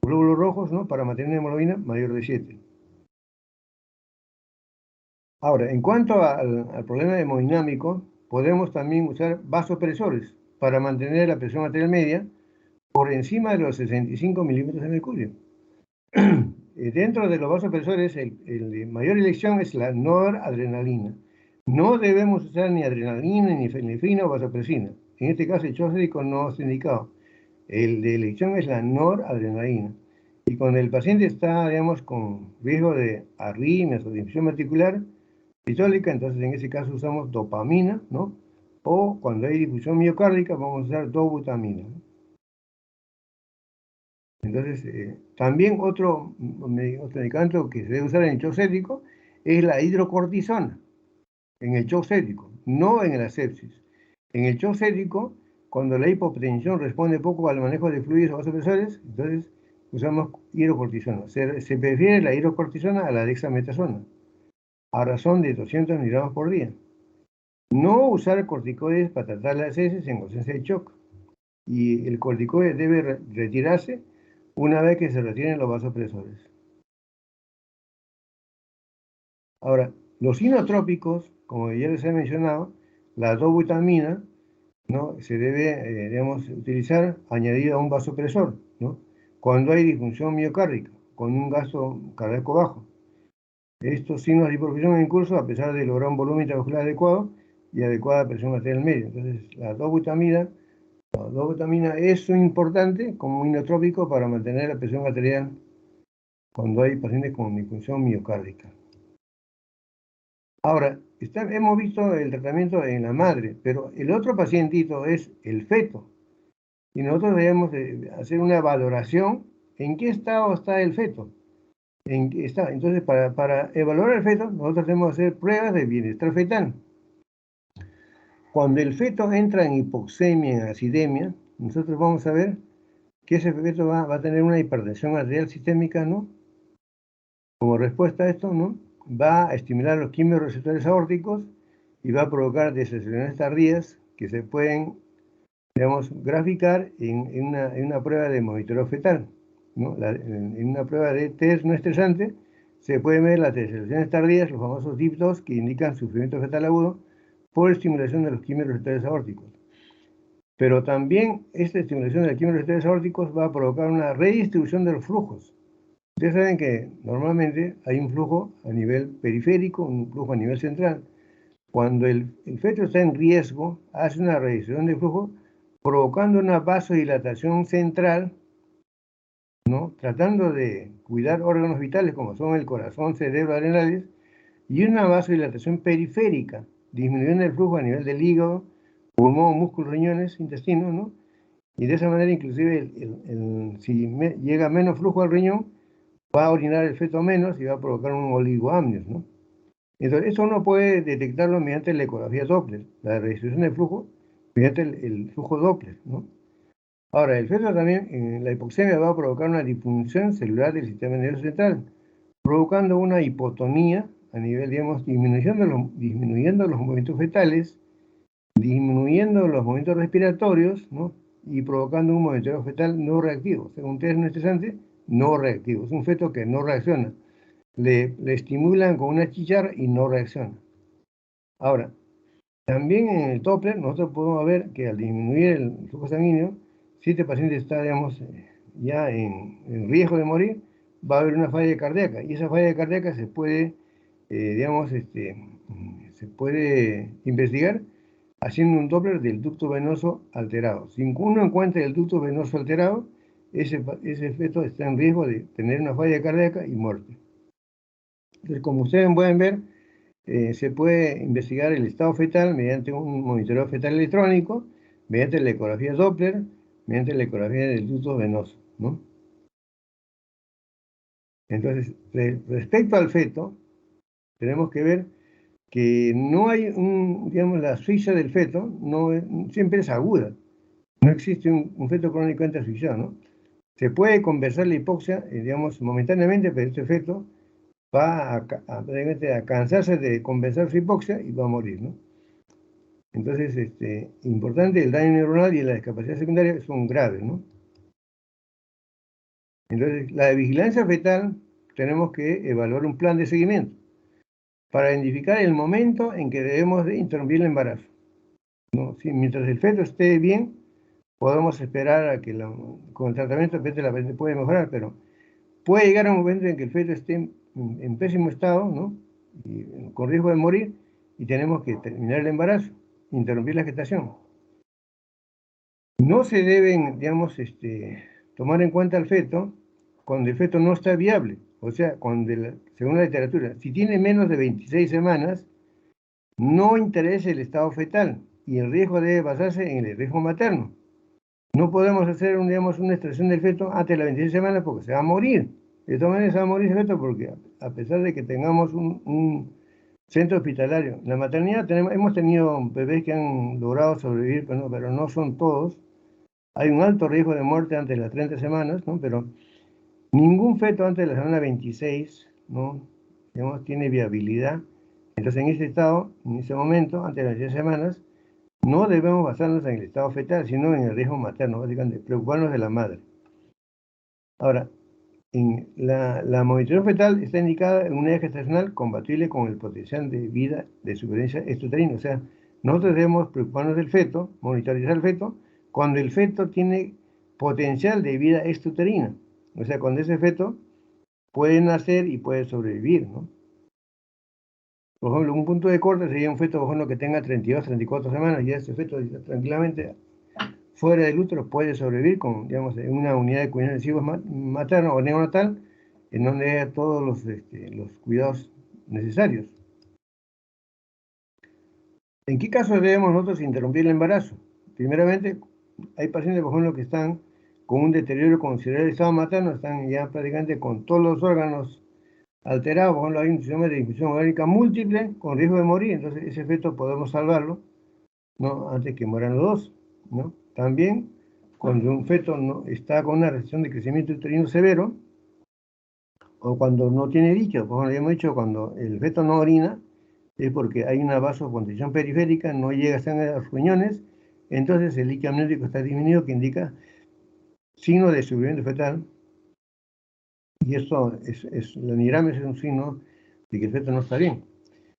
glóbulos rojos, ¿no? Para mantener hemoglobina mayor de 7. Ahora, en cuanto al problema hemodinámico, podemos también usar vasopresores para mantener la presión arterial media por encima de los 65 milímetros de mercurio. Dentro de los vasopresores, el de mayor elección es la noradrenalina. No debemos usar ni adrenalina, ni fenilefrina o vasopresina. En este caso, el chocédico no está indicado. El de elección es la noradrenalina. Y cuando el paciente está, digamos, con riesgo de arritmias o de infusión articular sistólica, entonces en ese caso usamos dopamina, ¿no? O cuando hay difusión miocárdica, vamos a usar dobutamina, ¿no? Entonces, también otro medicamento que se debe usar en el shock séptico es la hidrocortisona, en el shock séptico, no en la sepsis. En el shock séptico, cuando la hipotensión responde poco al manejo de fluidos o vasopresores, entonces usamos hidrocortisona. Se prefiere la hidrocortisona a la dexametasona, a razón de 200 miligramos por día. No usar corticoides para tratar las heces en ausencia de shock. Y el corticoide debe retirarse una vez que se retiren los vasopresores. Ahora, los inotrópicos, como ya les he mencionado, la dobutamina, ¿no? Se debe, digamos, utilizar añadida a un vasopresor, ¿no? Cuando hay disfunción miocárdica, con un gasto cardíaco bajo. Estos signos de hipertensión en curso, a pesar de lograr un volumen intravascular adecuado y adecuada presión arterial media. Entonces, la dobutamina es importante como inotrópico para mantener la presión arterial cuando hay pacientes con disfunción miocárdica. Ahora, hemos visto el tratamiento en la madre, pero el otro pacientito es el feto. Y nosotros debemos hacer una valoración en qué estado está el feto. En qué está. Entonces, para evaluar el feto, nosotros debemos hacer pruebas de bienestar fetal. Cuando el feto entra en hipoxemia, en acidemia, nosotros vamos a ver que ese feto va a tener una hipertensión arterial sistémica, ¿no? Como respuesta a esto, ¿no? Va a estimular los quimiorreceptores aórticos y va a provocar desaceleraciones tardías que se pueden, digamos, graficar en una prueba de monitoreo fetal, ¿no? En una prueba de test no estresante se pueden ver las desaceleraciones tardías, los famosos DIP2, que indican sufrimiento fetal agudo por estimulación de los quimiorreceptores aórticos. Pero también esta estimulación de los quimiorreceptores aórticos va a provocar una redistribución de los flujos. Ustedes saben que normalmente hay un flujo a nivel periférico, un flujo a nivel central. Cuando el feto está en riesgo, hace una redistribución de flujo, provocando una vasodilatación central, ¿no? Tratando de cuidar órganos vitales como son el corazón, cerebro, adrenales, y una vasodilatación periférica, disminuyendo el flujo a nivel del hígado, pulmón, músculos, riñones, intestinos, ¿no? Y de esa manera, inclusive, si llega menos flujo al riñón, va a orinar el feto menos y va a provocar un oligoamnios, ¿no? Entonces, eso uno puede detectarlo mediante la ecografía Doppler, la redistribución del flujo, mediante el flujo Doppler, ¿no? Ahora, el feto también, en la hipoxemia va a provocar una disfunción celular del sistema nervioso central, provocando una hipotonía a nivel, digamos, disminuyendo los movimientos fetales, disminuyendo los movimientos respiratorios, ¿no? Y provocando un movimiento fetal no reactivo. Según test no estresante, no reactivo. Es un feto que no reacciona. Le estimulan con una chicharra y no reacciona. Ahora, también en el Doppler nosotros podemos ver que al disminuir el flujo sanguíneo, si este paciente está, digamos, ya en riesgo de morir, va a haber una falla cardíaca. Y esa falla cardíaca se puede, digamos, se puede investigar haciendo un Doppler del ducto venoso alterado. Si uno encuentra el ducto venoso alterado, ese feto está en riesgo de tener una falla cardíaca y muerte. Entonces, como ustedes pueden ver, se puede investigar el estado fetal mediante un monitoreo fetal electrónico, mediante la ecografía Doppler, mediante la ecografía del ducto venoso, ¿no? Entonces, respecto al feto, tenemos que ver que no hay digamos, la asfixia del feto siempre es aguda. No existe un feto crónicamente asfixiado, ¿no? Se puede compensar la hipoxia, digamos, momentáneamente, pero este feto va a cansarse de compensar su hipoxia y va a morir, ¿no? Entonces, importante, el daño neuronal y la discapacidad secundaria son graves, ¿no? Entonces, la vigilancia fetal, tenemos que evaluar un plan de seguimiento para identificar el momento en que debemos de interrumpir el embarazo, ¿no? Si mientras el feto esté bien, podemos esperar a que con el tratamiento el feto la paciente puede mejorar, pero puede llegar a un momento en que el feto esté en pésimo estado, ¿no? Y con riesgo de morir, y tenemos que terminar el embarazo, interrumpir la gestación. No se deben, digamos, tomar en cuenta el feto cuando el feto no está viable. O sea, según la literatura, si tiene menos de 26 semanas, no interesa el estado fetal y el riesgo debe basarse en el riesgo materno. No podemos hacer, digamos, una extracción del feto antes de las 26 semanas porque se va a morir. De todas maneras, se va a morir el feto porque a pesar de que tengamos un centro hospitalario, en la maternidad hemos tenido bebés que han logrado sobrevivir, pero no son todos. Hay un alto riesgo de muerte antes de las 30 semanas, ¿no? Pero ningún feto antes de la semana 26, ¿no? Digamos, tiene viabilidad. Entonces, en ese estado, en ese momento, antes de las 10 semanas, no debemos basarnos en el estado fetal, sino en el riesgo materno, básicamente, preocuparnos de la madre. Ahora, la monitoreo fetal está indicada en una edad gestacional compatible con el potencial de vida de supervivencia extrauterina. O sea, nosotros debemos preocuparnos del feto, monitorizar el feto, cuando el feto tiene potencial de vida extrauterina. O sea, cuando ese feto puede nacer y puede sobrevivir, ¿no? Por ejemplo, un punto de corte sería un feto, por ejemplo, que tenga 32, 34 semanas, y ese feto tranquilamente fuera del útero puede sobrevivir con, digamos, en una unidad de cuidados intensivos materno o neonatal, en donde haya todos los cuidados necesarios. ¿En qué caso debemos nosotros interrumpir el embarazo? Primeramente, hay pacientes, por ejemplo, que están con un deterioro considerable del estado materno, están ya prácticamente con todos los órganos alterados, por ejemplo, hay un síndrome de disfunción orgánica múltiple con riesgo de morir, entonces ese feto podemos salvarlo, ¿no? Antes que mueran los dos, ¿no? También, cuando un feto está con una restricción de crecimiento uterino severo, o cuando no tiene líquido, por ejemplo, ya hemos dicho, cuando el feto no orina, es porque hay una vasoconstricción periférica, no llega sangre a los riñones, entonces el líquido amniótico está disminuido, que indica signo de sufrimiento fetal, y eso la anigrama es un signo de que el feto no está bien.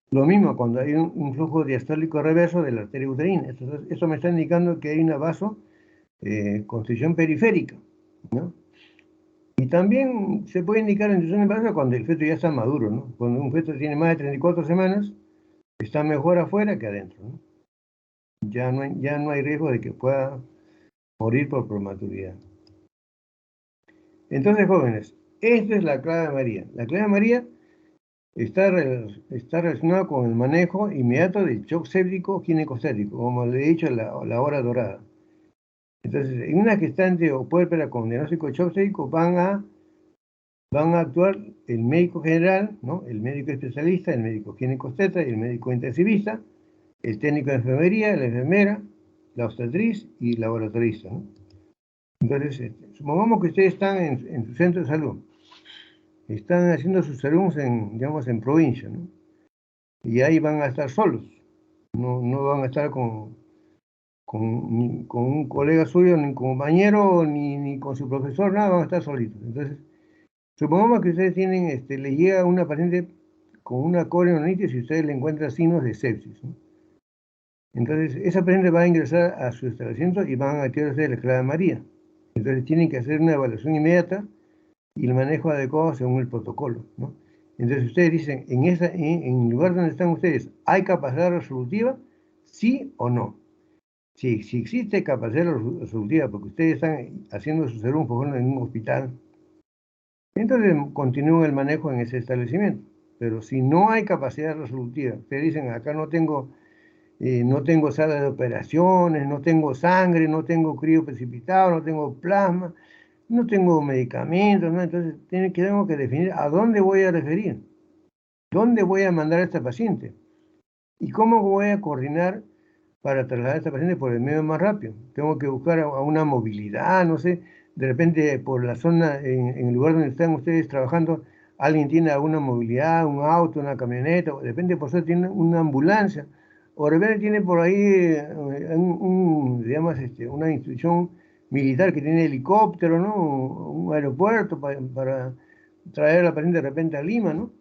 Lo mismo cuando hay un flujo diastólico reverso de la arteria uterina, eso me está indicando que hay una vasoconstricción periférica, ¿no? Y también se puede indicar la inducción de embarazo cuando el feto ya está maduro, ¿no? Cuando un feto tiene más de 34 semanas, está mejor afuera que adentro, ¿no? Ya no hay riesgo de que pueda morir por prematuridad. Entonces, jóvenes, esta es la clave de María. La clave de María está relacionada con el manejo inmediato del shock séptico ginecostático, como le he dicho, la hora dorada. Entonces, en una gestante o puérpera con diagnóstico de shock séptico van a actuar el médico general, ¿no? El médico especialista, el médico ginecobstetra y el médico intensivista, el técnico de enfermería, la enfermera, la obstetriz y la laboratorista, ¿no? Entonces, supongamos que ustedes están en su centro de salud, están haciendo sus serums en, digamos, en provincia, ¿no? Y ahí van a estar solos, no van a estar con un colega suyo, ni compañero, ni con su profesor, nada, van a estar solitos. Entonces, supongamos que ustedes tienen, le llega una paciente con una corionitis y ustedes le encuentran signos de sepsis, ¿no? Entonces, esa paciente va a ingresar a su establecimiento y van a activarse la clave María. Entonces, tienen que hacer una evaluación inmediata y el manejo adecuado según el protocolo, ¿no? Entonces, ustedes dicen, en el lugar donde están ustedes, ¿hay capacidad resolutiva? ¿Sí o no? Si existe capacidad resolutiva, porque ustedes están haciendo su serum, por ejemplo, en un hospital, entonces continúen el manejo en ese establecimiento. Pero si no hay capacidad resolutiva, ustedes dicen, acá no tengo sala de operaciones, no tengo sangre, no tengo crío precipitado, no tengo plasma, no tengo medicamentos, ¿no? Entonces tengo que definir a dónde voy a referir, dónde voy a mandar a esta paciente y cómo voy a coordinar para trasladar a esta paciente por el medio más rápido. Tengo que buscar a una movilidad, no sé, de repente por la zona, en el lugar donde están ustedes trabajando, alguien tiene alguna movilidad, un auto, una camioneta, o de repente por eso tiene una ambulancia, o de repente tiene por ahí digamos, una institución militar que tiene helicóptero, ¿no? Un aeropuerto para traer a la paciente de repente a Lima, ¿no?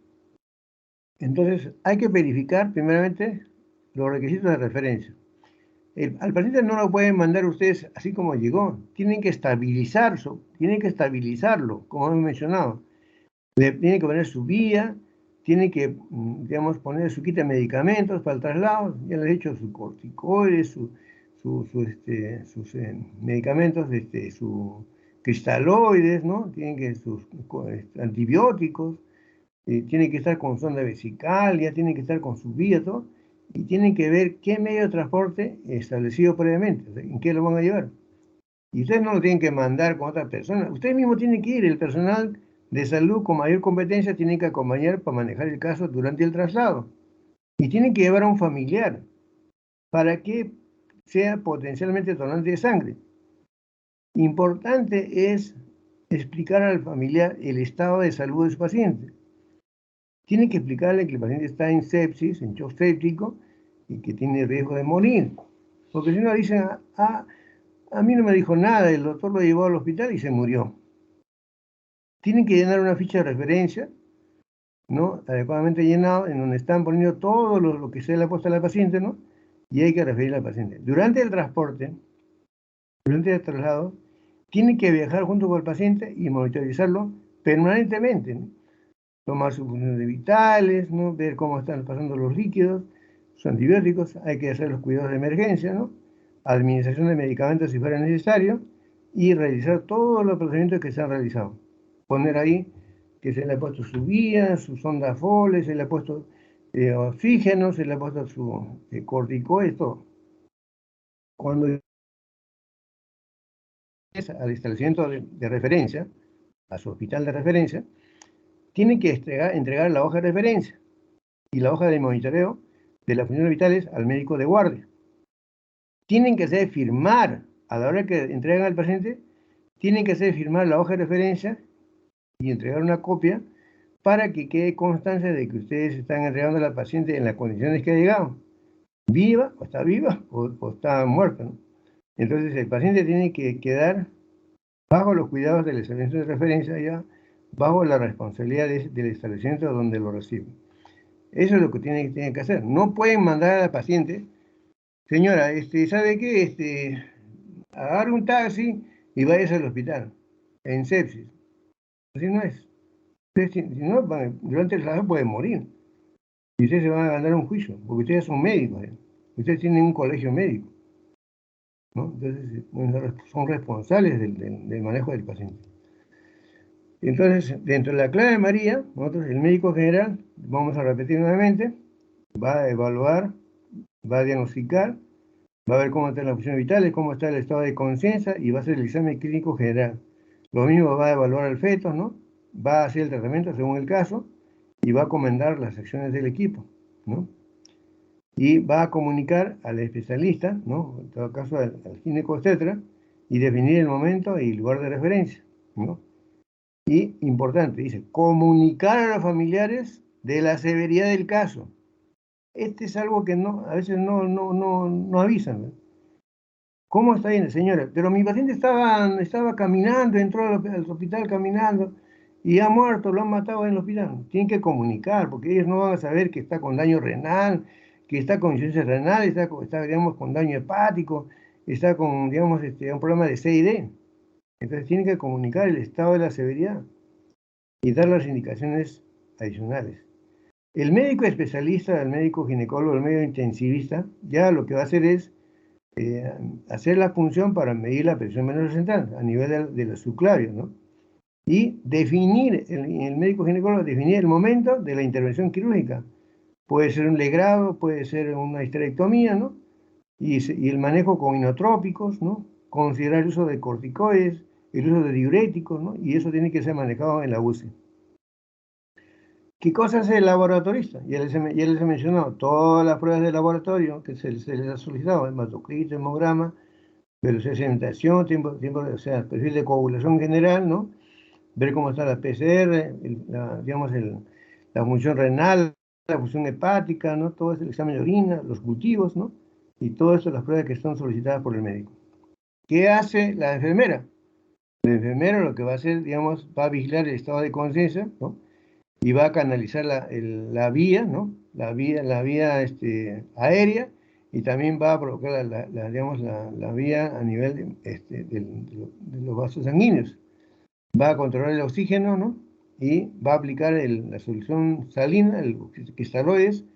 Entonces hay que verificar primeramente los requisitos de referencia. Al paciente no lo pueden mandar ustedes así como llegó, tienen que estabilizarlo, como he mencionado. Le tienen que poner su vía, tienen que, digamos, poner su kit de medicamentos para el traslado, ya les he dicho, sus corticoides, sus medicamentos, sus cristaloides, ¿no? Tienen que sus antibióticos, tiene que estar con sonda vesical, ya tiene que estar con su vía, todo, y tienen que ver qué medio de transporte establecido previamente, o sea, en qué lo van a llevar. Y ustedes no lo tienen que mandar con otra persona, ustedes mismos tienen que ir, el personal de salud con mayor competencia tiene que acompañar para manejar el caso durante el traslado. Y tienen que llevar a un familiar para que sea potencialmente donante de sangre. Importante es explicar al familiar el estado de salud de su paciente. Tiene que explicarle que el paciente está en sepsis, en shock séptico, y que tiene riesgo de morir. Porque si no dicen, a mí no me dijo nada, el doctor lo llevó al hospital y se murió. Tienen que llenar una ficha de referencia, ¿no? Adecuadamente llenado, en donde están poniendo todo lo que se le ha puesto a la paciente, ¿no? Y hay que referir al paciente. Durante el transporte, durante el traslado, tienen que viajar junto con el paciente y monitorizarlo permanentemente, ¿no? Tomar sus funciones vitales, ¿no? Ver cómo están pasando los líquidos, sus antibióticos, hay que hacer los cuidados de emergencia, ¿no? Administración de medicamentos si fuera necesario y realizar todos los procedimientos que se han realizado. Poner ahí que se le ha puesto su vía, su sonda Foley, se le ha puesto oxígeno, se le ha puesto su corticoide, todo. Cuando es al establecimiento de referencia, a su hospital de referencia, tienen que entregar la hoja de referencia y la hoja de monitoreo de las funciones vitales al médico de guardia. Tienen que hacer firmar, a la hora que entregan al paciente, tienen que hacer firmar la hoja de referencia y entregar una copia para que quede constancia de que ustedes están entregando a la paciente en las condiciones que ha llegado, viva o está muerta, ¿no? Entonces el paciente tiene que quedar bajo los cuidados del establecimiento de referencia, ya bajo la responsabilidad del establecimiento donde lo recibe. Eso es lo que tienen que hacer. No pueden mandar a la paciente, señora, ¿sabe qué? Agarre un taxi y váyase al hospital, en sepsis. Así no es. Si no, durante el trabajo puede morir. Y ustedes se van a ganar un juicio, porque ustedes son médicos, ¿eh? Ustedes tienen un colegio médico, ¿no? Entonces, bueno, son responsables del manejo del paciente. Entonces, dentro de la clave de María, nosotros, el médico general, vamos a repetir nuevamente, va a evaluar, va a diagnosticar, va a ver cómo están las funciones vitales, cómo está el estado de conciencia y va a hacer el examen clínico general. Lo mismo va a evaluar al feto, ¿no? Va a hacer el tratamiento según el caso y va a comendar las acciones del equipo, ¿no? y va a comunicar al especialista, ¿no? En todo caso al ginecobstetra, y definir el momento y lugar de referencia, ¿no? Y importante, dice, comunicar a los familiares de la severidad del caso. Este es algo que a veces no avisan, ¿no? ¿Cómo está bien, señora? Pero mi paciente estaba caminando, entró al hospital caminando y ha muerto, lo han matado en el hospital. Tienen que comunicar, porque ellos no van a saber que está con daño renal, que está con insuficiencia renal, está, digamos, con daño hepático, está con, digamos, un problema de CID. Entonces tienen que comunicar el estado de la severidad y dar las indicaciones adicionales. El médico especialista, el médico ginecólogo, el médico intensivista, ya lo que va a hacer es hacer la función para medir la presión venosa central a nivel de la subclavia, ¿no? Y definir, el médico ginecólogo definir el momento de la intervención quirúrgica. Puede ser un legrado, puede ser una histerectomía, ¿no? Y el manejo con inotrópicos, ¿no? Considerar el uso de corticoides, el uso de diuréticos, ¿no? Y eso tiene que ser manejado en la UCI. ¿Qué cosa hace el laboratorista? Ya les he mencionado todas las pruebas de laboratorio que se les ha solicitado, hematocrito, hemograma, velocidad de sedimentación, o sea, perfil de coagulación general, ¿no? Ver cómo está la PCR, digamos, la función renal, la función hepática, ¿no? Todo es el examen de orina, los cultivos, ¿no? Y todo eso, las pruebas que son solicitadas por el médico. ¿Qué hace la enfermera? La enfermera lo que va a hacer, digamos, va a vigilar el estado de conciencia, ¿no? Y va a canalizar la vía, ¿no? La vía aérea, y también va a provocar digamos, la vía a nivel de los vasos sanguíneos. Va a controlar el oxígeno, ¿no? Y va a aplicar la solución salina, el cristaloides,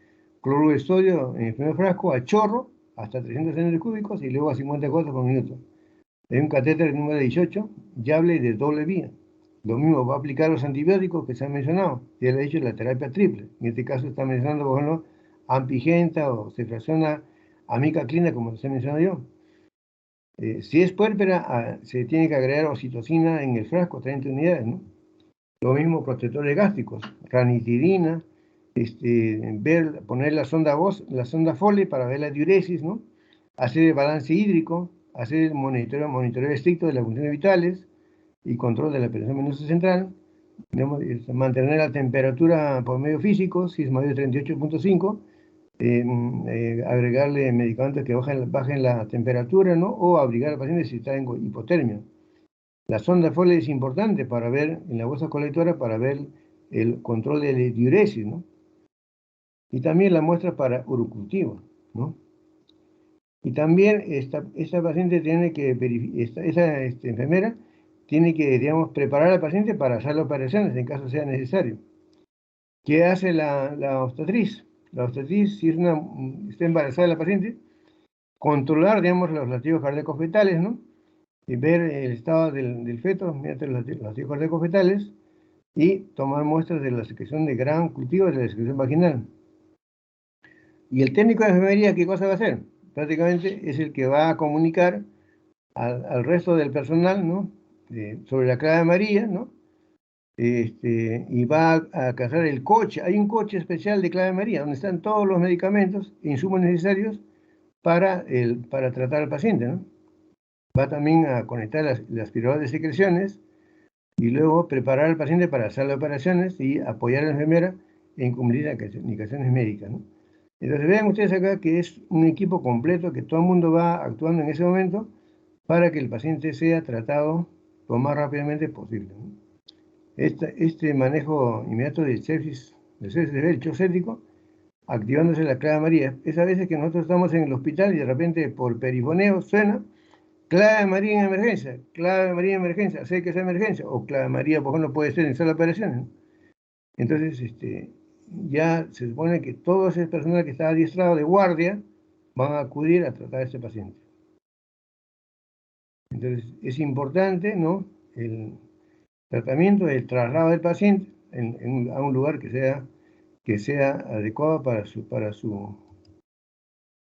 cloruro de sodio en el primer frasco a chorro, hasta 300 centímetros cúbicos, y luego a 50 gotas por minuto. Hay un catéter número 18, llave de doble vía. Lo mismo va a aplicar los antibióticos que se han mencionado. Ya le he dicho la terapia triple. En este caso está mencionando, por ejemplo, ampigenta o ceftriaxona, amicaclina, como se mencionó yo. Si es puérpera, se tiene que agregar oxitocina en el frasco, 30 unidades, ¿no? Lo mismo protectores gástricos, ranitidina, poner la sonda Foley para ver la diuresis, ¿no? Hacer el balance hídrico, hacer el monitoreo estricto de las funciones vitales y control de la presión venosa central, digamos, mantener la temperatura por medio físico, si es mayor de 38.5, agregarle medicamentos que bajen la temperatura, ¿no? O abrigar al paciente si está en hipotermia. La sonda Foley es importante para ver, en la bolsa colectora, para ver el control de la diuresis, ¿no? Y también la muestra para urocultivo, ¿no? Y también esta paciente tiene que esa enfermera tiene que, digamos, preparar al paciente para hacer las operaciones en caso sea necesario. ¿Qué hace la obstetriz? La obstetriz, si está embarazada la paciente, controlar, digamos, los latidos cardíacos fetales, ¿no? Y ver el estado del feto mediante los latidos cardíacos fetales y tomar muestras de la secreción de gran cultivo de la secreción vaginal. Y el técnico de enfermería, ¿qué cosa va a hacer? Prácticamente es el que va a comunicar al resto del personal, ¿no? Sobre la clave María, ¿no? Y va a cazar el coche. Hay un coche especial de clave María, donde están todos los medicamentos e insumos necesarios para tratar al paciente, ¿no? Va también a conectar las aspiradores de secreciones y luego preparar al paciente para hacer las operaciones y apoyar a la enfermera en cumplir las indicaciones médicas, ¿no? Entonces vean ustedes acá que es un equipo completo, que todo el mundo va actuando en ese momento para que el paciente sea tratado lo más rápidamente posible, ¿no? Este manejo inmediato de sepsis del shock séptico, activándose la clave María, es a veces que nosotros estamos en el hospital y de repente por perifoneo suena clave María en emergencia, clave María en emergencia, sé que es emergencia, o clave María, por ejemplo, puede ser en sala de operaciones, ¿no? Entonces, ya se supone que todo ese personal que está adiestrado de guardia van a acudir a tratar a este paciente. Entonces, es importante, ¿no? El tratamiento, el traslado del paciente a un lugar que sea adecuado para su.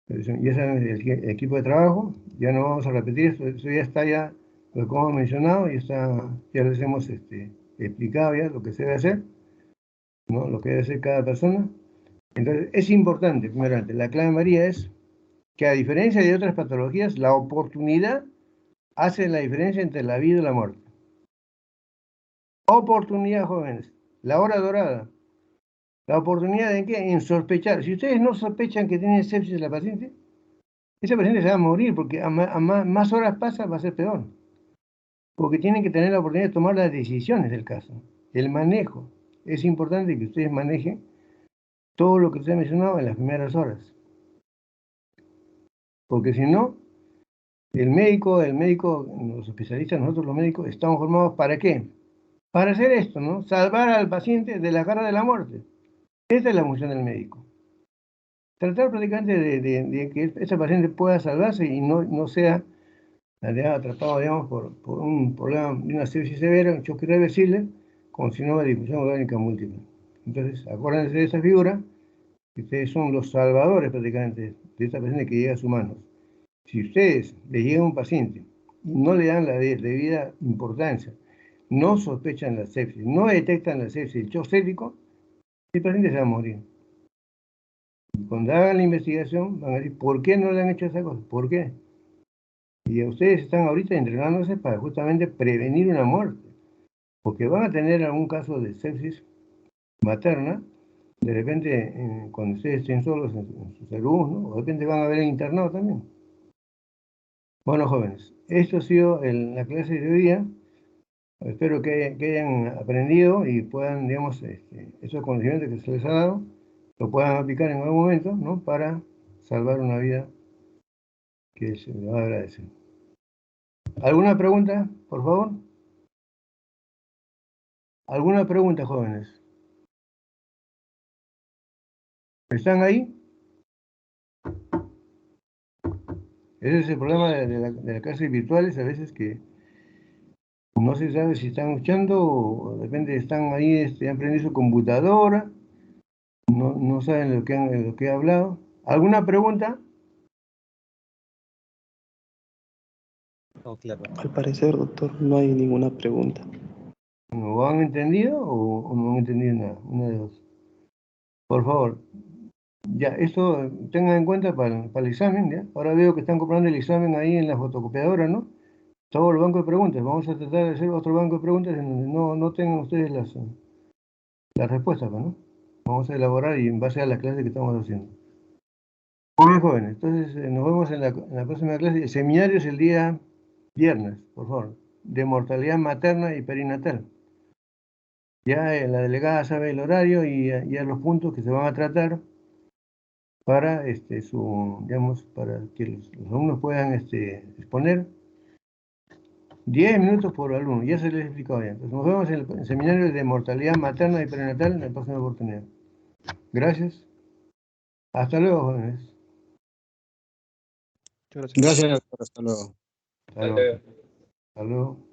Ya saben, el equipo de trabajo, ya no vamos a repetir esto, eso ya está ya, como hemos mencionado, ya les hemos explicado ya lo que se debe hacer, ¿no? Lo que debe hacer cada persona. Entonces, es importante, primeramente, la clave María es que a diferencia de otras patologías, la oportunidad hace la diferencia entre la vida y la muerte. Oportunidad, jóvenes, la hora dorada. ¿La oportunidad en qué? En sospechar. Si ustedes no sospechan que tiene sepsis la paciente, ese paciente se va a morir porque más horas pasa va a ser peor. Porque tienen que tener la oportunidad de tomar las decisiones del caso, el manejo. Es importante que ustedes manejen todo lo que se ha mencionado en las primeras horas. Porque si no, el médico, los especialistas, nosotros los médicos, estamos formados ¿para qué? Para hacer esto, ¿no? Salvar al paciente de la garra de la muerte. Esta es la función del médico. Tratar prácticamente de que ese paciente pueda salvarse y no sea atrapado, digamos, por un problema de una sepsis severa, un choque irreversible, con síndrome de difusión orgánica múltiple. Entonces, acuérdense de esa figura, que ustedes son los salvadores prácticamente de esta paciente que llega a sus manos. Si ustedes le llega un paciente y no le dan la debida importancia, no sospechan la sepsis, no detectan la sepsis, el shock séptico, el paciente se va a morir. Y cuando hagan la investigación, van a decir, ¿por qué no le han hecho esa cosa? ¿Por qué? Y ustedes están ahorita entrenándose para justamente prevenir una muerte, porque van a tener algún caso de sepsis materna, de repente cuando ustedes estén solos en su salud, ¿no? O de repente van a ver internado también. Bueno, jóvenes, esto ha sido la clase de hoy día. Espero que hayan aprendido y puedan, digamos, esos conocimientos que se les ha dado, lo puedan aplicar en algún momento, ¿no? Para salvar una vida que se les va a agradecer. ¿Alguna pregunta, por favor? ¿Alguna pregunta, jóvenes? ¿Están ahí? Ese es el problema de las clases virtuales, a veces que no se sabe si están escuchando o de repente están ahí, han prendido su computadora, no saben lo que he hablado. ¿Alguna pregunta? No, claro. Al parecer, doctor, no hay ninguna pregunta. ¿No han entendido o no han entendido nada? Una de dos. Por favor, ya, esto tengan en cuenta para el examen, ¿ya? Ahora veo que están comprando el examen ahí en la fotocopiadora, ¿no? Todo el banco de preguntas. Vamos a tratar de hacer otro banco de preguntas en donde no tengan ustedes las respuestas, ¿no? Vamos a elaborar y en base a las clases que estamos haciendo. Muy bien, jóvenes. Entonces, nos vemos en la próxima clase. El seminario es el día viernes, por favor, de mortalidad materna y perinatal. Ya la delegada sabe el horario y ya los puntos que se van a tratar para digamos, para que los alumnos puedan exponer 10 minutos por alumno. Ya se les explicó ya. Entonces, nos vemos en el seminario de mortalidad materna y perinatal en la próxima oportunidad. Gracias. Hasta luego, jóvenes. Muchas gracias. Gracias, doctor. Hasta luego. Hasta luego. Hasta luego.